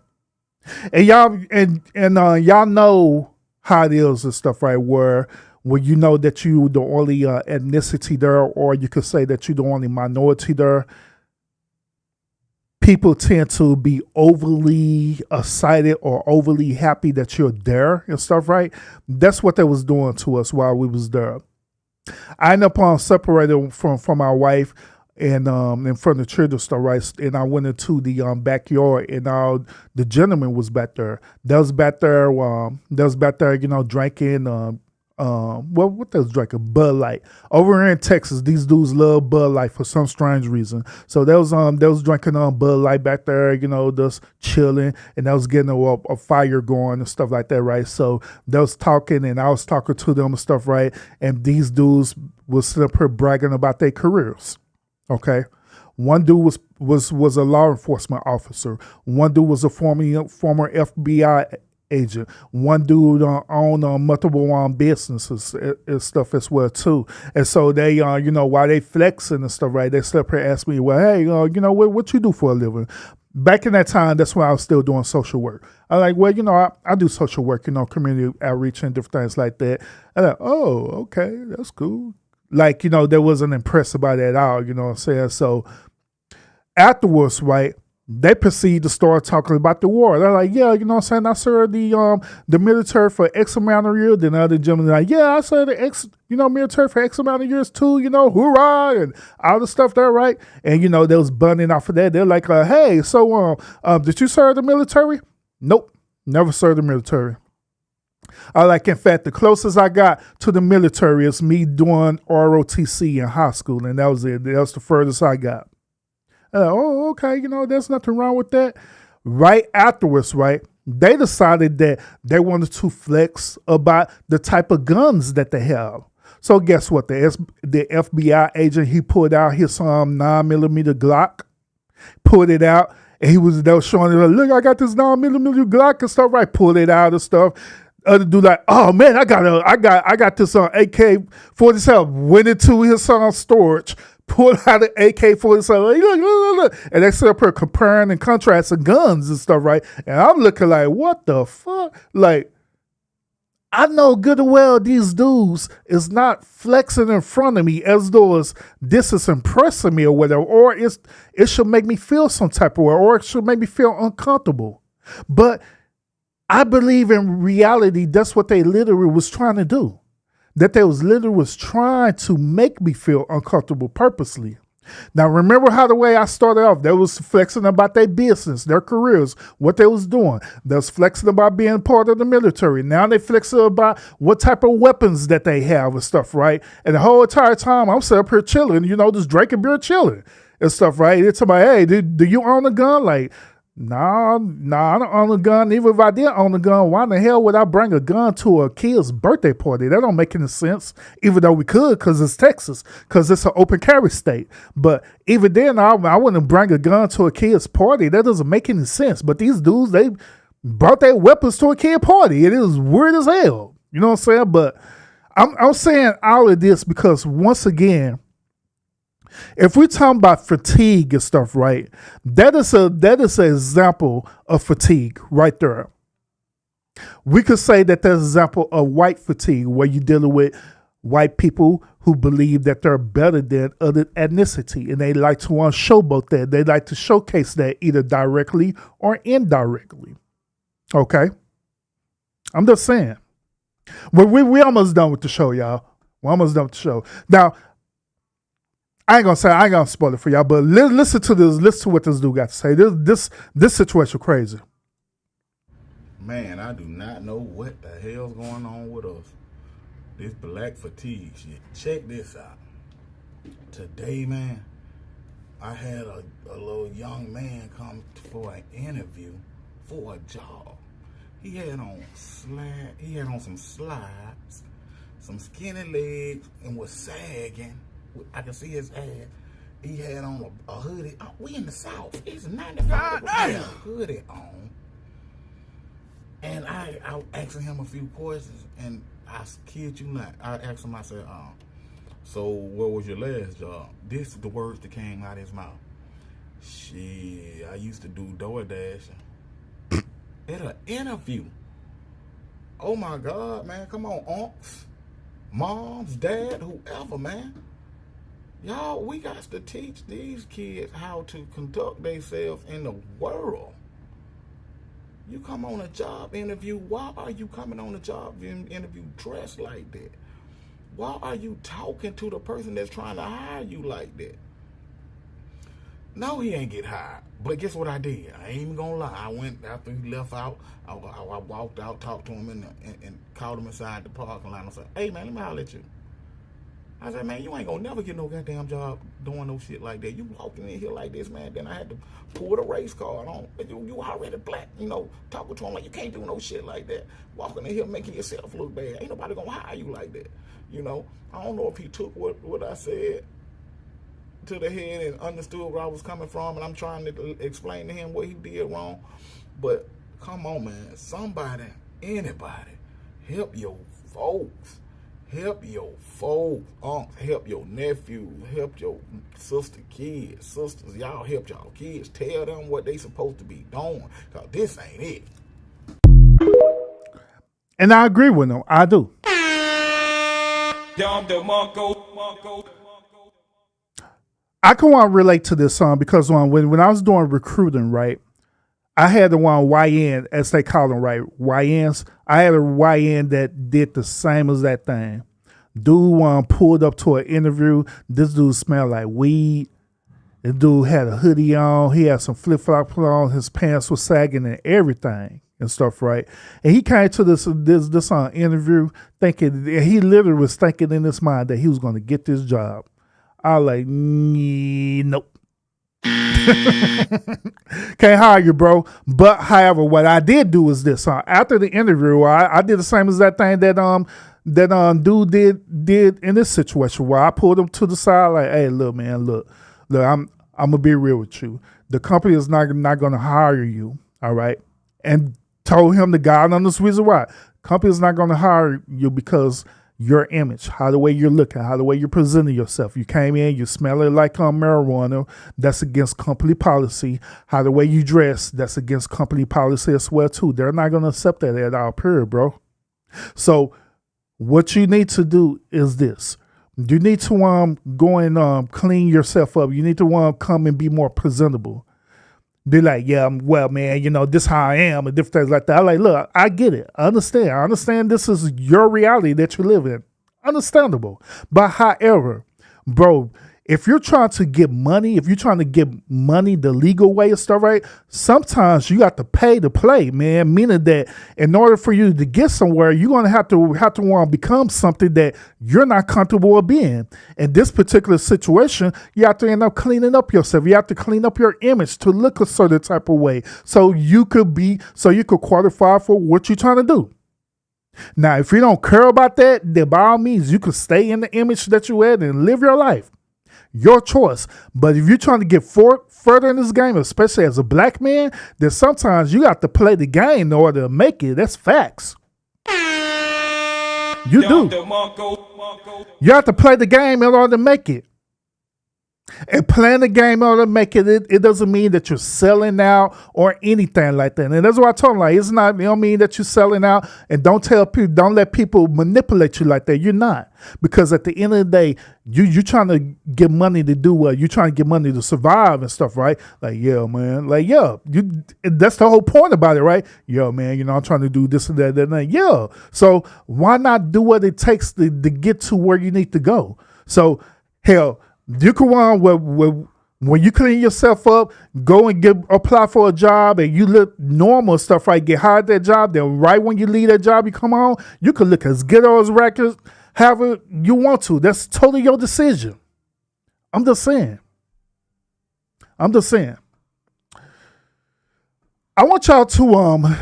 And y'all know how it is and stuff, right? Where you know that you the only ethnicity there, or you could say that you're the only minority there. People tend to be overly excited or overly happy that you're there and stuff, right? That's what they was doing to us while we was there. I ended up separated from my wife and in front of the children's store, right? And I went into the backyard, and the gentleman was back there. They was back there, you know, drinking. What they was drinking? Bud Light. Over here in Texas, these dudes love Bud Light for some strange reason. So they was drinking Bud Light back there, you know, just chilling, and they was getting a fire going and stuff like that, right? So they was talking, and I was talking to them and stuff, right? And these dudes was sitting up here bragging about their careers. Okay. One dude was a law enforcement officer. One dude was a former FBI agent. One dude owned multiple businesses and stuff as well too. And so they, you know, while they flexing and stuff, right, they still ask me, well, hey, you know, what you do for a living? Back in that time, that's when I was still doing social work. I'm like, well, you know, I do social work, you know, community outreach and different things like that. I'm like, oh, okay, that's cool. Like, you know, they wasn't impressed by that at all, you know what I'm saying? So afterwards, right, they proceed to start talking about the war. They're like, yeah, you know what I'm saying? I served the military for X amount of years. Then the other gentleman like, yeah, I served the military for X amount of years too, you know, hoorah, and all the stuff there, right? And, you know, they was bunning off of that. They're like, hey, so did you serve the military? Nope, never served the military. Like, in fact, the closest I got to the military is me doing ROTC in high school, and that was it. That was the furthest I got. Oh, okay, you know, there's nothing wrong with that. Right afterwards, right, they decided that they wanted to flex about the type of guns that they have. So guess what? The FBI agent, he pulled out his 9mm Glock, pulled it out, and they was showing it, look, I got this 9mm Glock and stuff, right? Pulled it out and stuff. Other dude like, oh man, I got this AK-47. Went into his storage, pulled out an AK-47. Like, look. And they set up here comparing and contrasting guns and stuff, right? And I'm looking like, what the fuck? Like, I know good and well these dudes is not flexing in front of me as though this is impressing me or whatever, or it should make me feel some type of way, or it should make me feel uncomfortable. But I believe in reality, that's what they literally was trying to do. That they was literally trying to make me feel uncomfortable purposely. Now, remember how the way I started off, they was flexing about their business, their careers, what they was doing. They was flexing about being part of the military. Now they flexing about what type of weapons that they have and stuff, right? And the whole entire time, I'm sitting up here chilling, just drinking beer, chilling and stuff, right? It's about, hey, do you own a gun? Like, nah, I don't own a gun. Even if I did own a gun, why in the hell would I bring a gun to a kid's birthday party? That don't make any sense, even though we could, because it's Texas, because it's an open carry state. But even then, I wouldn't bring a gun to a kid's party. That doesn't make any sense. But these dudes, they brought their weapons to a kid party. It is weird as hell. You know what I'm saying? But I'm saying all of this because, once again, if we're talking about fatigue and stuff, right, that is an example of fatigue right there. We could say that there's an example of white fatigue, where you're dealing with white people who believe that they're better than other ethnicity, and they like to showboat that. They like to showcase that either directly or indirectly. Okay? I'm just saying. Well, we almost done with the show, y'all. We're almost done with the show. Now, I ain't gonna spoil it for y'all, but listen to this. Listen to what this dude got to say. This situation crazy. Man, I do not know what the hell's going on with us. This black fatigue shit. Check this out. Today, man, I had a little young man come for an interview for a job. He had on some slides, some skinny legs, and was sagging. I can see his ass. He had on a hoodie. Oh, we in the South. It's 95 degrees. He had a hoodie on. And I asked him a few questions, and I kid you not, I asked him, I said, so what was your last job? This is the words that came out of his mouth. Shit, I used to do DoorDash. At an interview. Oh my God, man, come on, aunts, moms, dad, whoever, man. Y'all, we got to teach these kids how to conduct themselves in the world. You come on a job interview, why are you coming on a job interview dressed like that? Why are you talking to the person that's trying to hire you like that? No, he ain't get hired. But guess what I did? I ain't even gonna lie. I went after he left out. I walked out, talked to him, and called him inside the parking lot. I said, "Hey man, let me holler at you." I said, "Man, you ain't gonna never get no goddamn job doing no shit like that. You walking in here like this, man." Then I had to pull the race card on. You already black, talking to him like you can't do no shit like that. Walking in here making yourself look bad. Ain't nobody gonna hire you like that. I don't know if he took what I said to the head and understood where I was coming from, and I'm trying to explain to him what he did wrong. But come on, man, somebody, anybody, help your folks. Help your folks, aunts, help your nephews, help your sisters. Y'all help y'all kids. Tell them what they supposed to be doing, because this ain't it. And I agree with him. I do. I can want to relate to this song because when I was doing recruiting, right, I had the one YN, as they call them, right, YNs. I had a YN that did the same as that thing. Dude pulled up to an interview. This dude smelled like weed. The dude had a hoodie on. He had some flip-flops on. His pants were sagging and everything and stuff, right? And he came to this interview thinking, he literally was thinking in his mind that he was going to get this job. I was like, nope. Can't hire you, bro. But however, what I did do is this. After the interview, I did the same as that thing that dude did in this situation, where I pulled him to the side like, hey, look, man, look, I'm gonna be real with you. The company is not gonna hire you, all right? And told him the God honest reason why. Company is not gonna hire you because your image, how the way you're looking, how the way you're presenting yourself. You came in, you smelling like marijuana. That's against company policy. How the way you dress, that's against company policy as well too. They're not going to accept that at all, period, bro. So what you need to do is this. You need to go and clean yourself up. You need to come and be more presentable. They're like, yeah, well, man, this how I am and different things like that. I'm like, look, I get it. I understand this is your reality that you live in. Understandable. But however, bro, if you're trying to get money, if you're trying to get money the legal way and stuff, right? Sometimes you got to pay to play, man. Meaning that in order for you to get somewhere, you're gonna have to want to become something that you're not comfortable with being. In this particular situation, you have to end up cleaning up yourself. You have to clean up your image to look a certain type of way, so you could qualify for what you're trying to do. Now, if you don't care about that, then by all means, you could stay in the image that you had and live your life. Your choice. But if you're trying to get further in this game, especially as a black man, then sometimes you have to play the game in order to make it. That's facts. You do. You have to play the game in order to make it. And playing the game in order to make it, it doesn't mean that you're selling out or anything like that. And that's what I told him. Like, it don't mean that you're selling out, and don't let people manipulate you like that. You're not. Because at the end of the day, you're trying to get money to do what? You're trying to get money to survive and stuff, right? Like, yeah, man. Like, yeah. That's the whole point about it, right? Yeah, man, I'm trying to do this and that and that. Yeah. So why not do what it takes to get to where you need to go? So, hell, you can when you clean yourself up, go and apply for a job, and you look normal stuff, right? Get hired at that job. Then right when you leave that job, you come on, you can look as good or as records, however you want to. That's totally your decision. I'm just saying. I want y'all to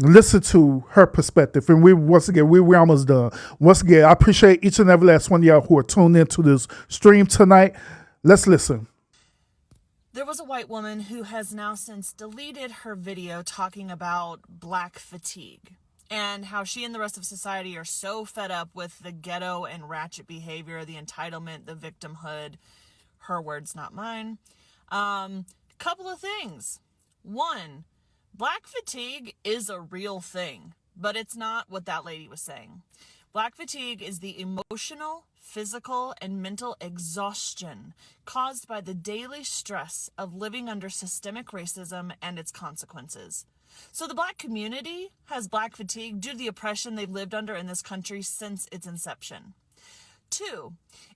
listen to her perspective, and we're almost done. Once again, I appreciate each and every last one of y'all who are tuned into this stream tonight. Let's listen. There was a white woman who has now since deleted her video talking about black fatigue and how she and the rest of society are so fed up with the ghetto and ratchet behavior, the entitlement, the victimhood. Her words, not mine. Couple of things. One, black fatigue is a real thing, but it's not what that lady was saying. Black fatigue is the emotional, physical, and mental exhaustion caused by the daily stress of living under systemic racism and its consequences. So the black community has black fatigue due to the oppression they've lived under in this country since its inception. 2,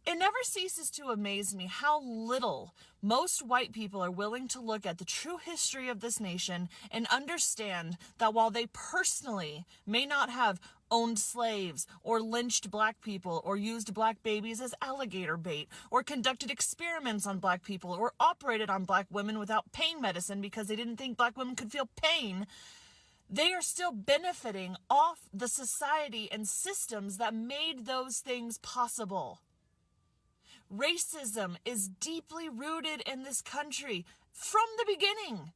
it never ceases to amaze me how little most white people are willing to look at the true history of this nation and understand that while they personally may not have owned slaves or lynched black people or used black babies as alligator bait or conducted experiments on black people or operated on black women without pain medicine because they didn't think black women could feel pain, they are still benefiting off the society and systems that made those things possible. Racism is deeply rooted in this country from the beginning.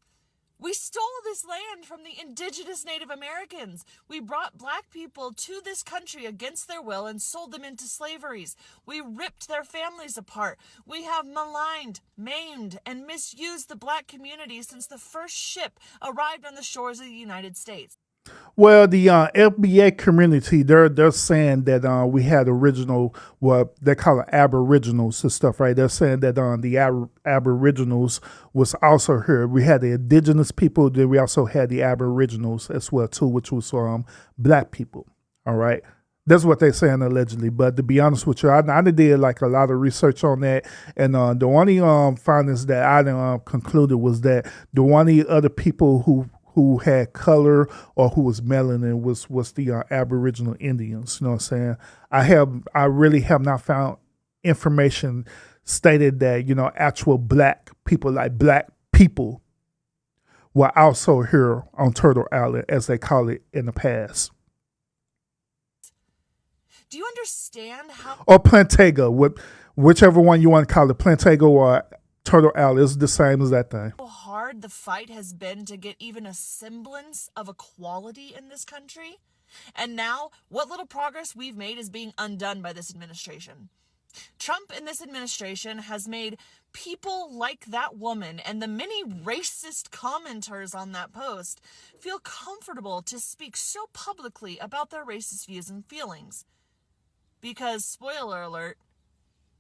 We stole this land from the indigenous Native Americans. We brought black people to this country against their will and sold them into slaveries. We ripped their families apart. We have maligned, maimed, and misused the black community since the first ship arrived on the shores of the United States. Well, the FBA community, they're saying that we had original, what they call it aboriginals and stuff, right? They're saying that the aboriginals was also here. We had the indigenous people, then we also had the aboriginals as well too, which was black people. All right. That's what they're saying allegedly. But to be honest with you, I did like a lot of research on that, and the only findings that I concluded was that the only other people who had color or who was melanin was the Aboriginal Indians. You know what I'm saying? I really have not found information stated that, actual black people, like black people, were also here on Turtle Island, as they call it in the past. Do you understand how... Or Plantago, whichever one you want to call it, Plantago or Turtle Island, is the same as that thing. How hard the fight has been to get even a semblance of equality in this country? And now, what little progress we've made is being undone by this administration. Trump and this administration has made people like that woman and the many racist commenters on that post feel comfortable to speak so publicly about their racist views and feelings. Because, spoiler alert,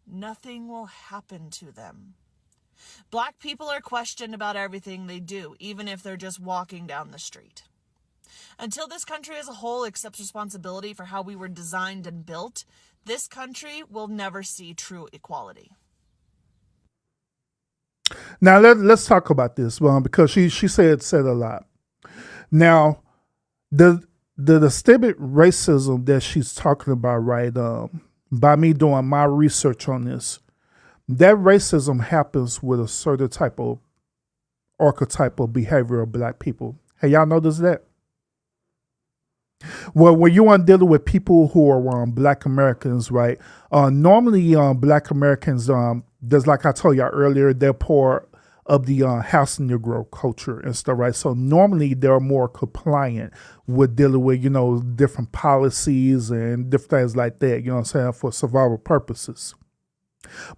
nothing will happen to them. Black people are questioned about everything they do, even if they're just walking down the street. Until this country as a whole accepts responsibility for how we were designed and built, this country will never see true equality. Now let's talk about this because she said a lot. Now the systemic racism that she's talking about, right? By me doing my research on this, that racism happens with a certain type of archetype of behavior of black people. Hey, y'all notice that? Well, when you are dealing with people who are black Americans, right? Normally, black Americans, just like I told y'all earlier, they're part of the house Negro culture and stuff, right? So normally they're more compliant with dealing with, different policies and different things like that, you know what I'm saying, for survival purposes.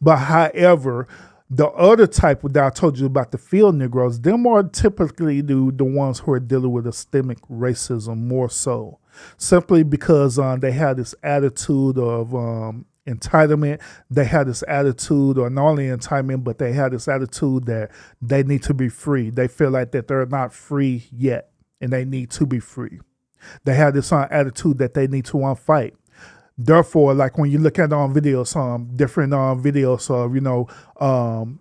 But however, the other type that I told you about, the field Negroes, they're more typically the ones who are dealing with systemic racism more so. Simply because they have this attitude of entitlement. They have this attitude, or not only entitlement, but they have this attitude that they need to be free. They feel like that they're not free yet, and they need to be free. They have this attitude that they need to fight. Therefore, like when you look at videos, different videos of,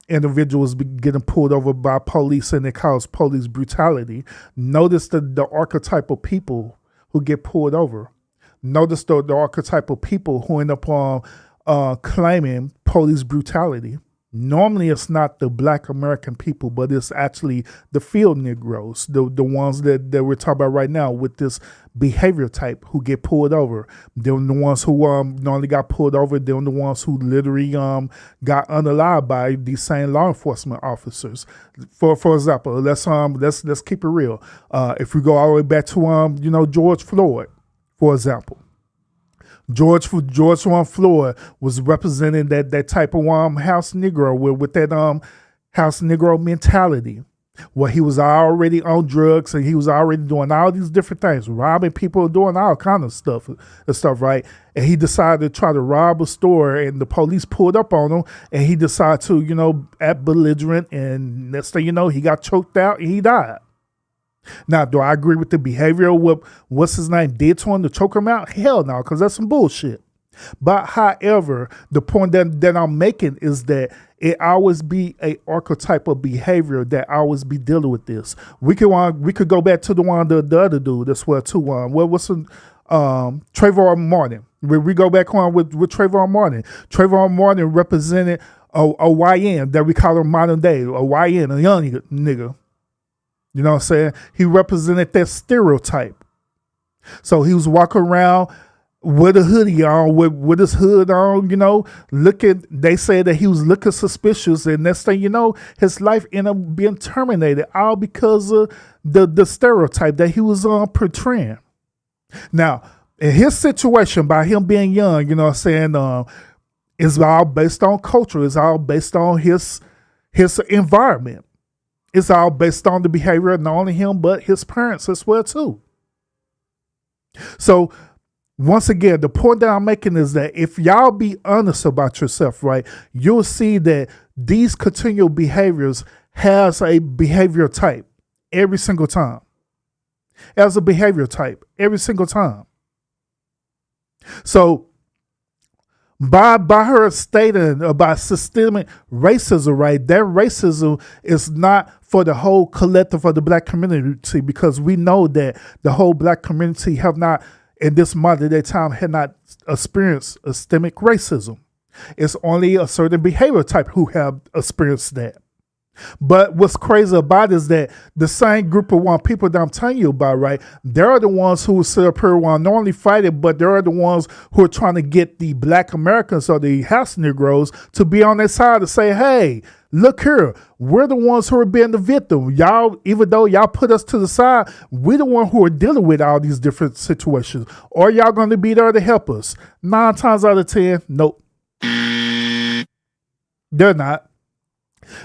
individuals getting pulled over by police and it causes police brutality, notice the archetype of people who get pulled over. Notice the archetype of people who end up claiming police brutality. Normally, it's not the black American people, but it's actually the field Negroes, the ones that we're talking about right now with this behavior type who get pulled over. They're the ones who not only got pulled over, they're the ones who literally got unalived by these same law enforcement officers. For example, let's keep it real. If we go all the way back to George Floyd, for example. George Floyd was representing that type of house Negro with that house Negro mentality, where he was already on drugs and he was already doing all these different things, robbing people, doing all kind of stuff, right? And he decided to try to rob a store, and the police pulled up on him, and he decided to act belligerent, and next thing you know, he got choked out and he died. Now, do I agree with the behavior of what's his name did to him to choke him out? Hell no, because that's some bullshit. But however, the point that I'm making is that it always be a archetype of behavior that always be dealing with this. We could go back to the other dude as well too. Trayvon Martin. We go back on with Trayvon Martin. Trayvon Martin represented a YN that we call him modern day, a YN, a young nigga. You know what I'm saying? He represented that stereotype. So he was walking around with a hoodie on, with his hood on, they said that he was looking suspicious, and next thing you know, his life ended up being terminated, all because of the stereotype that he was portraying. Now, in his situation, by him being young, you know what I'm saying, it's all based on culture. It's all based on his environment. It's all based on the behavior of not only him, but his parents as well, too. So, once again, the point that I'm making is that if y'all be honest about yourself, right, you'll see that these continual behaviors has a behavior type every single time. As a behavior type every single time. So, by her stating about systemic racism, right, that racism is not for the whole collective of the black community, because we know that the whole black community have not, in this modern day time, had not experienced systemic racism. It's only a certain behavior type who have experienced that. But what's crazy about it is that the same group of people that I'm telling you about, right, they're the ones who sit up here not only fight it, but they're the ones who are trying to get the black Americans or the house Negroes to be on their side to say, hey, look here, we're the ones who are being the victim. Y'all, even though y'all put us to the side, we're the ones who are dealing with all these different situations. Or y'all going to be there to help us? 9 times out of 10, nope. They're not.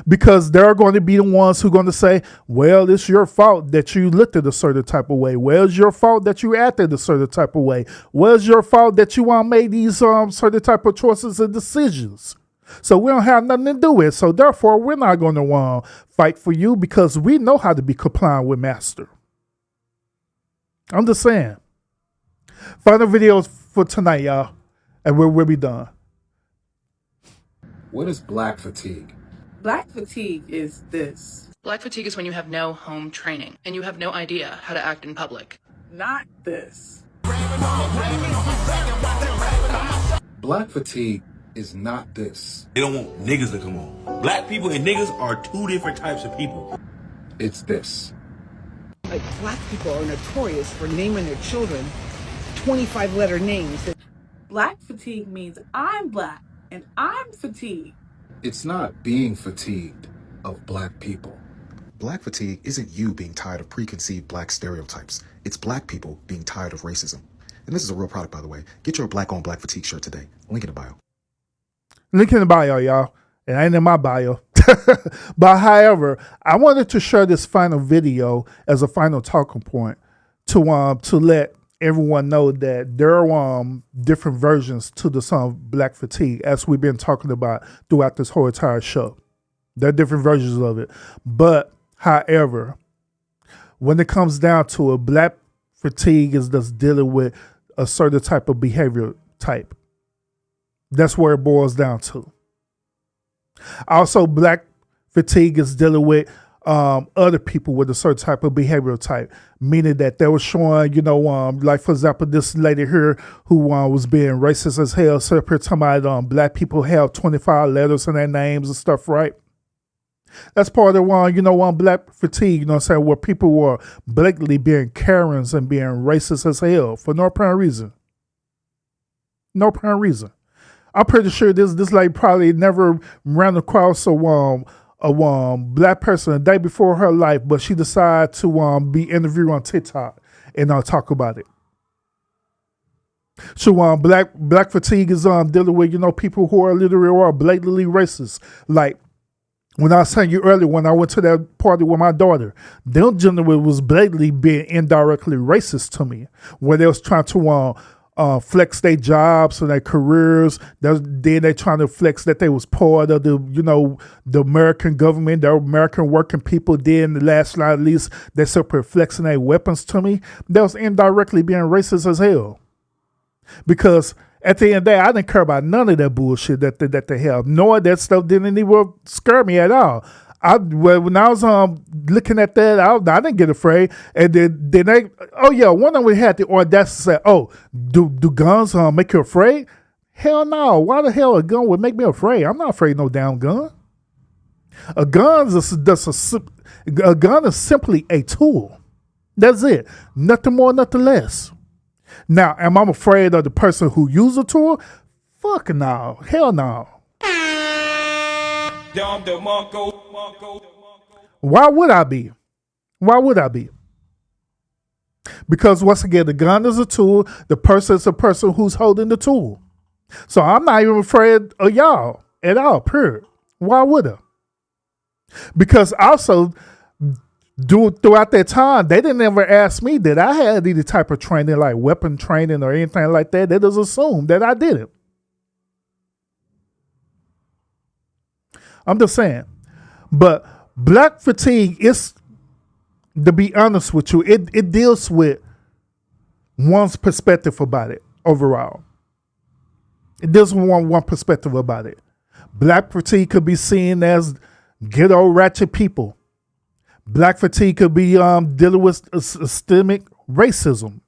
Because they're going to be the ones who are going to say, well, it's your fault that you looked at a certain type of way. Well, it's your fault that you acted a certain type of way. Well, it's your fault that you made these certain type of choices and decisions. So we don't have nothing to do with it. So therefore, we're not going to fight for you because we know how to be compliant with master. I'm just saying. Final videos for tonight, y'all. And we'll be done. What is black fatigue? Black fatigue is this. Black fatigue is when you have no home training and you have no idea how to act in public. Not this. Black fatigue is not this. They don't want niggas to come on. Black people and niggas are two different types of people. It's this. Like, black people are notorious for naming their children 25-letter names. Black fatigue means I'm black and I'm fatigued. It's not being fatigued of black people. Black fatigue isn't you being tired of preconceived black stereotypes. It's black people being tired of racism. And this is a real product, by the way. Get your black on black fatigue shirt today. Link in the bio. Link in the bio, y'all. It ain't in my bio. But however, I wanted to share this final video as a final talking point to let everyone know that there are different versions to the song Black Fatigue, as we've been talking about throughout this whole entire show. There are different versions of it. But however, when it comes down to it, Black Fatigue is just dealing with a certain type of behavior type. That's where it boils down to. Also, Black Fatigue is dealing with other people with a certain type of behavioral type, meaning that they were showing, like, for example, this lady here who was being racist as hell, so here talking about black people have 25 letters in their names and stuff, right? That's part of Black Fatigue, you know what I'm saying, where people were blatantly being Karens and being racist as hell for no apparent reason. No apparent reason. I'm pretty sure this lady probably never ran across a black person a day before her life, but she decided to be interviewed on TikTok and talk about it. So Black Fatigue is dealing with people who are literally or blatantly racist. Like when I was telling you earlier, when I went to that party with my daughter, them gentlemen was blatantly being indirectly racist to me, where they was trying to flex their jobs and their careers. Then they trying to flex that they was part of the American government, the American working people. Then last night at least, they started flexing their weapons to me. That was indirectly being racist as hell. Because at the end of the day, I didn't care about none of that bullshit that they have. Nor that stuff didn't even scare me at all. When I was looking at that, I didn't get afraid. And then they, one of them had the audacity to say, "Oh, do guns make you afraid?" Hell no! Why the hell a gun would make me afraid? I'm not afraid of no damn gun. A gun is simply a tool. That's it. Nothing more, nothing less. Now, am I afraid of the person who used the tool? Fuck no. Hell no. Why would I be? Why would I be? Because once again, the gun is a tool. The person is a person who's holding the tool. So I'm not even afraid of y'all at all, period. Why would I? Because also, throughout that time, they didn't ever ask me that I had any type of training, like weapon training or anything like that. They just assumed that I did it. I'm just saying. But Black Fatigue is, to be honest with you, it deals with one's perspective about it overall. It deals with one perspective about it. Black Fatigue could be seen as ghetto ratchet people. Black Fatigue could be dealing with systemic racism.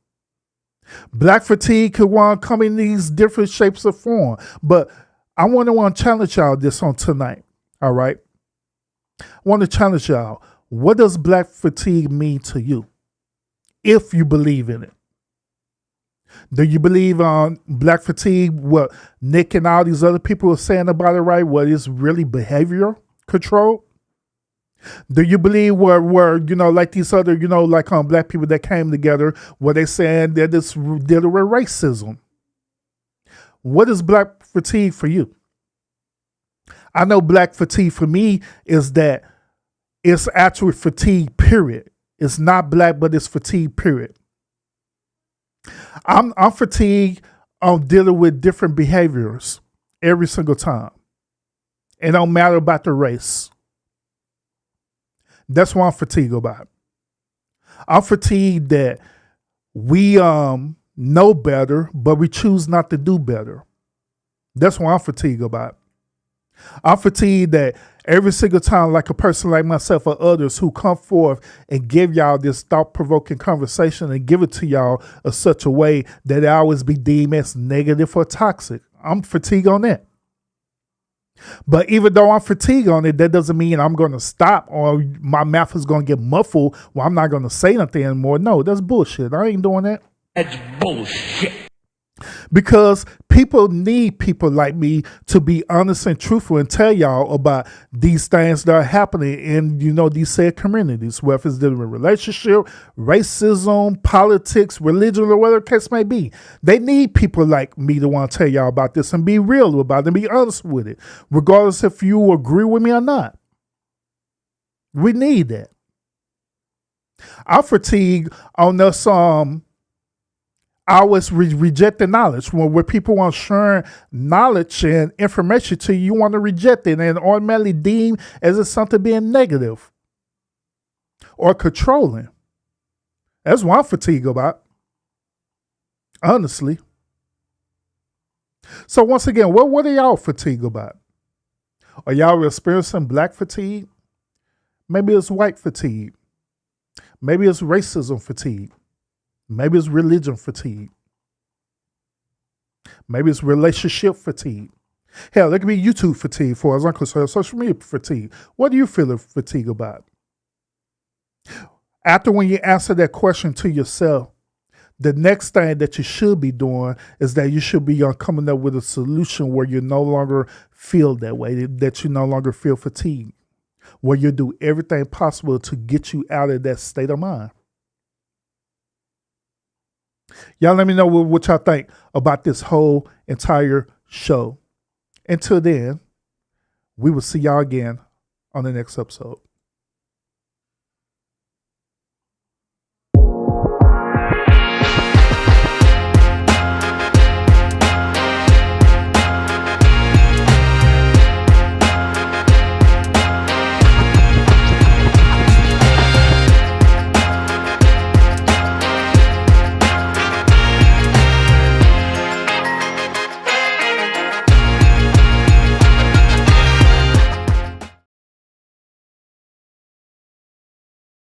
Black Fatigue could come in these different shapes or form. But I want to challenge y'all this on tonight. All right. I want to challenge y'all. What does Black Fatigue mean to you? If you believe in it. Do you believe Black Fatigue, what Nick and all these other people are saying about it, right? What is really behavior control? Do you believe where like these other, black people that came together, where they saying that it's dealing with racism? What is Black Fatigue for you? I know Black Fatigue for me is that it's actually fatigue, period. It's not black, but it's fatigue, period. I'm fatigued on dealing with different behaviors every single time. It don't matter about the race. That's what I'm fatigued about. I'm fatigued that we know better, but we choose not to do better. That's what I'm fatigued about. I'm fatigued that Every single time, like a person like myself or others who come forth and give y'all this thought-provoking conversation and give it to y'all in such a way that it always be deemed as negative or toxic. I'm fatigued on that. But even though I'm fatigued on it, that doesn't mean I'm going to stop or my mouth is going to get muffled where I'm not going to say nothing anymore. No, that's bullshit. I ain't doing that. That's bullshit. Because people need people like me to be honest and truthful and tell y'all about these things that are happening in, these said communities, whether it's dealing with relationship, racism, politics, religion, or whatever the case may be. They need people like me to want to tell y'all about this and be real about it and be honest with it, regardless if you agree with me or not. We need that. I'm fatigued on us, I always reject the knowledge. Where people want sharing knowledge and information to you, you want to reject it and automatically deem as if something being negative or controlling. That's what I'm fatigued about, honestly. So once again, what are y'all fatigued about? Are y'all experiencing black fatigue? Maybe it's white fatigue. Maybe it's racism fatigue. Maybe it's religion fatigue. Maybe it's relationship fatigue. Hell, it could be YouTube fatigue for as I'm concerned, social media fatigue. What do you feel fatigue about? After when you answer that question to yourself, the next thing that you should be doing is that you should be coming up with a solution where you no longer feel that way, that you no longer feel fatigued, where you do everything possible to get you out of that state of mind. Y'all let me know what y'all think about this whole entire show. Until then, we will see y'all again on the next episode.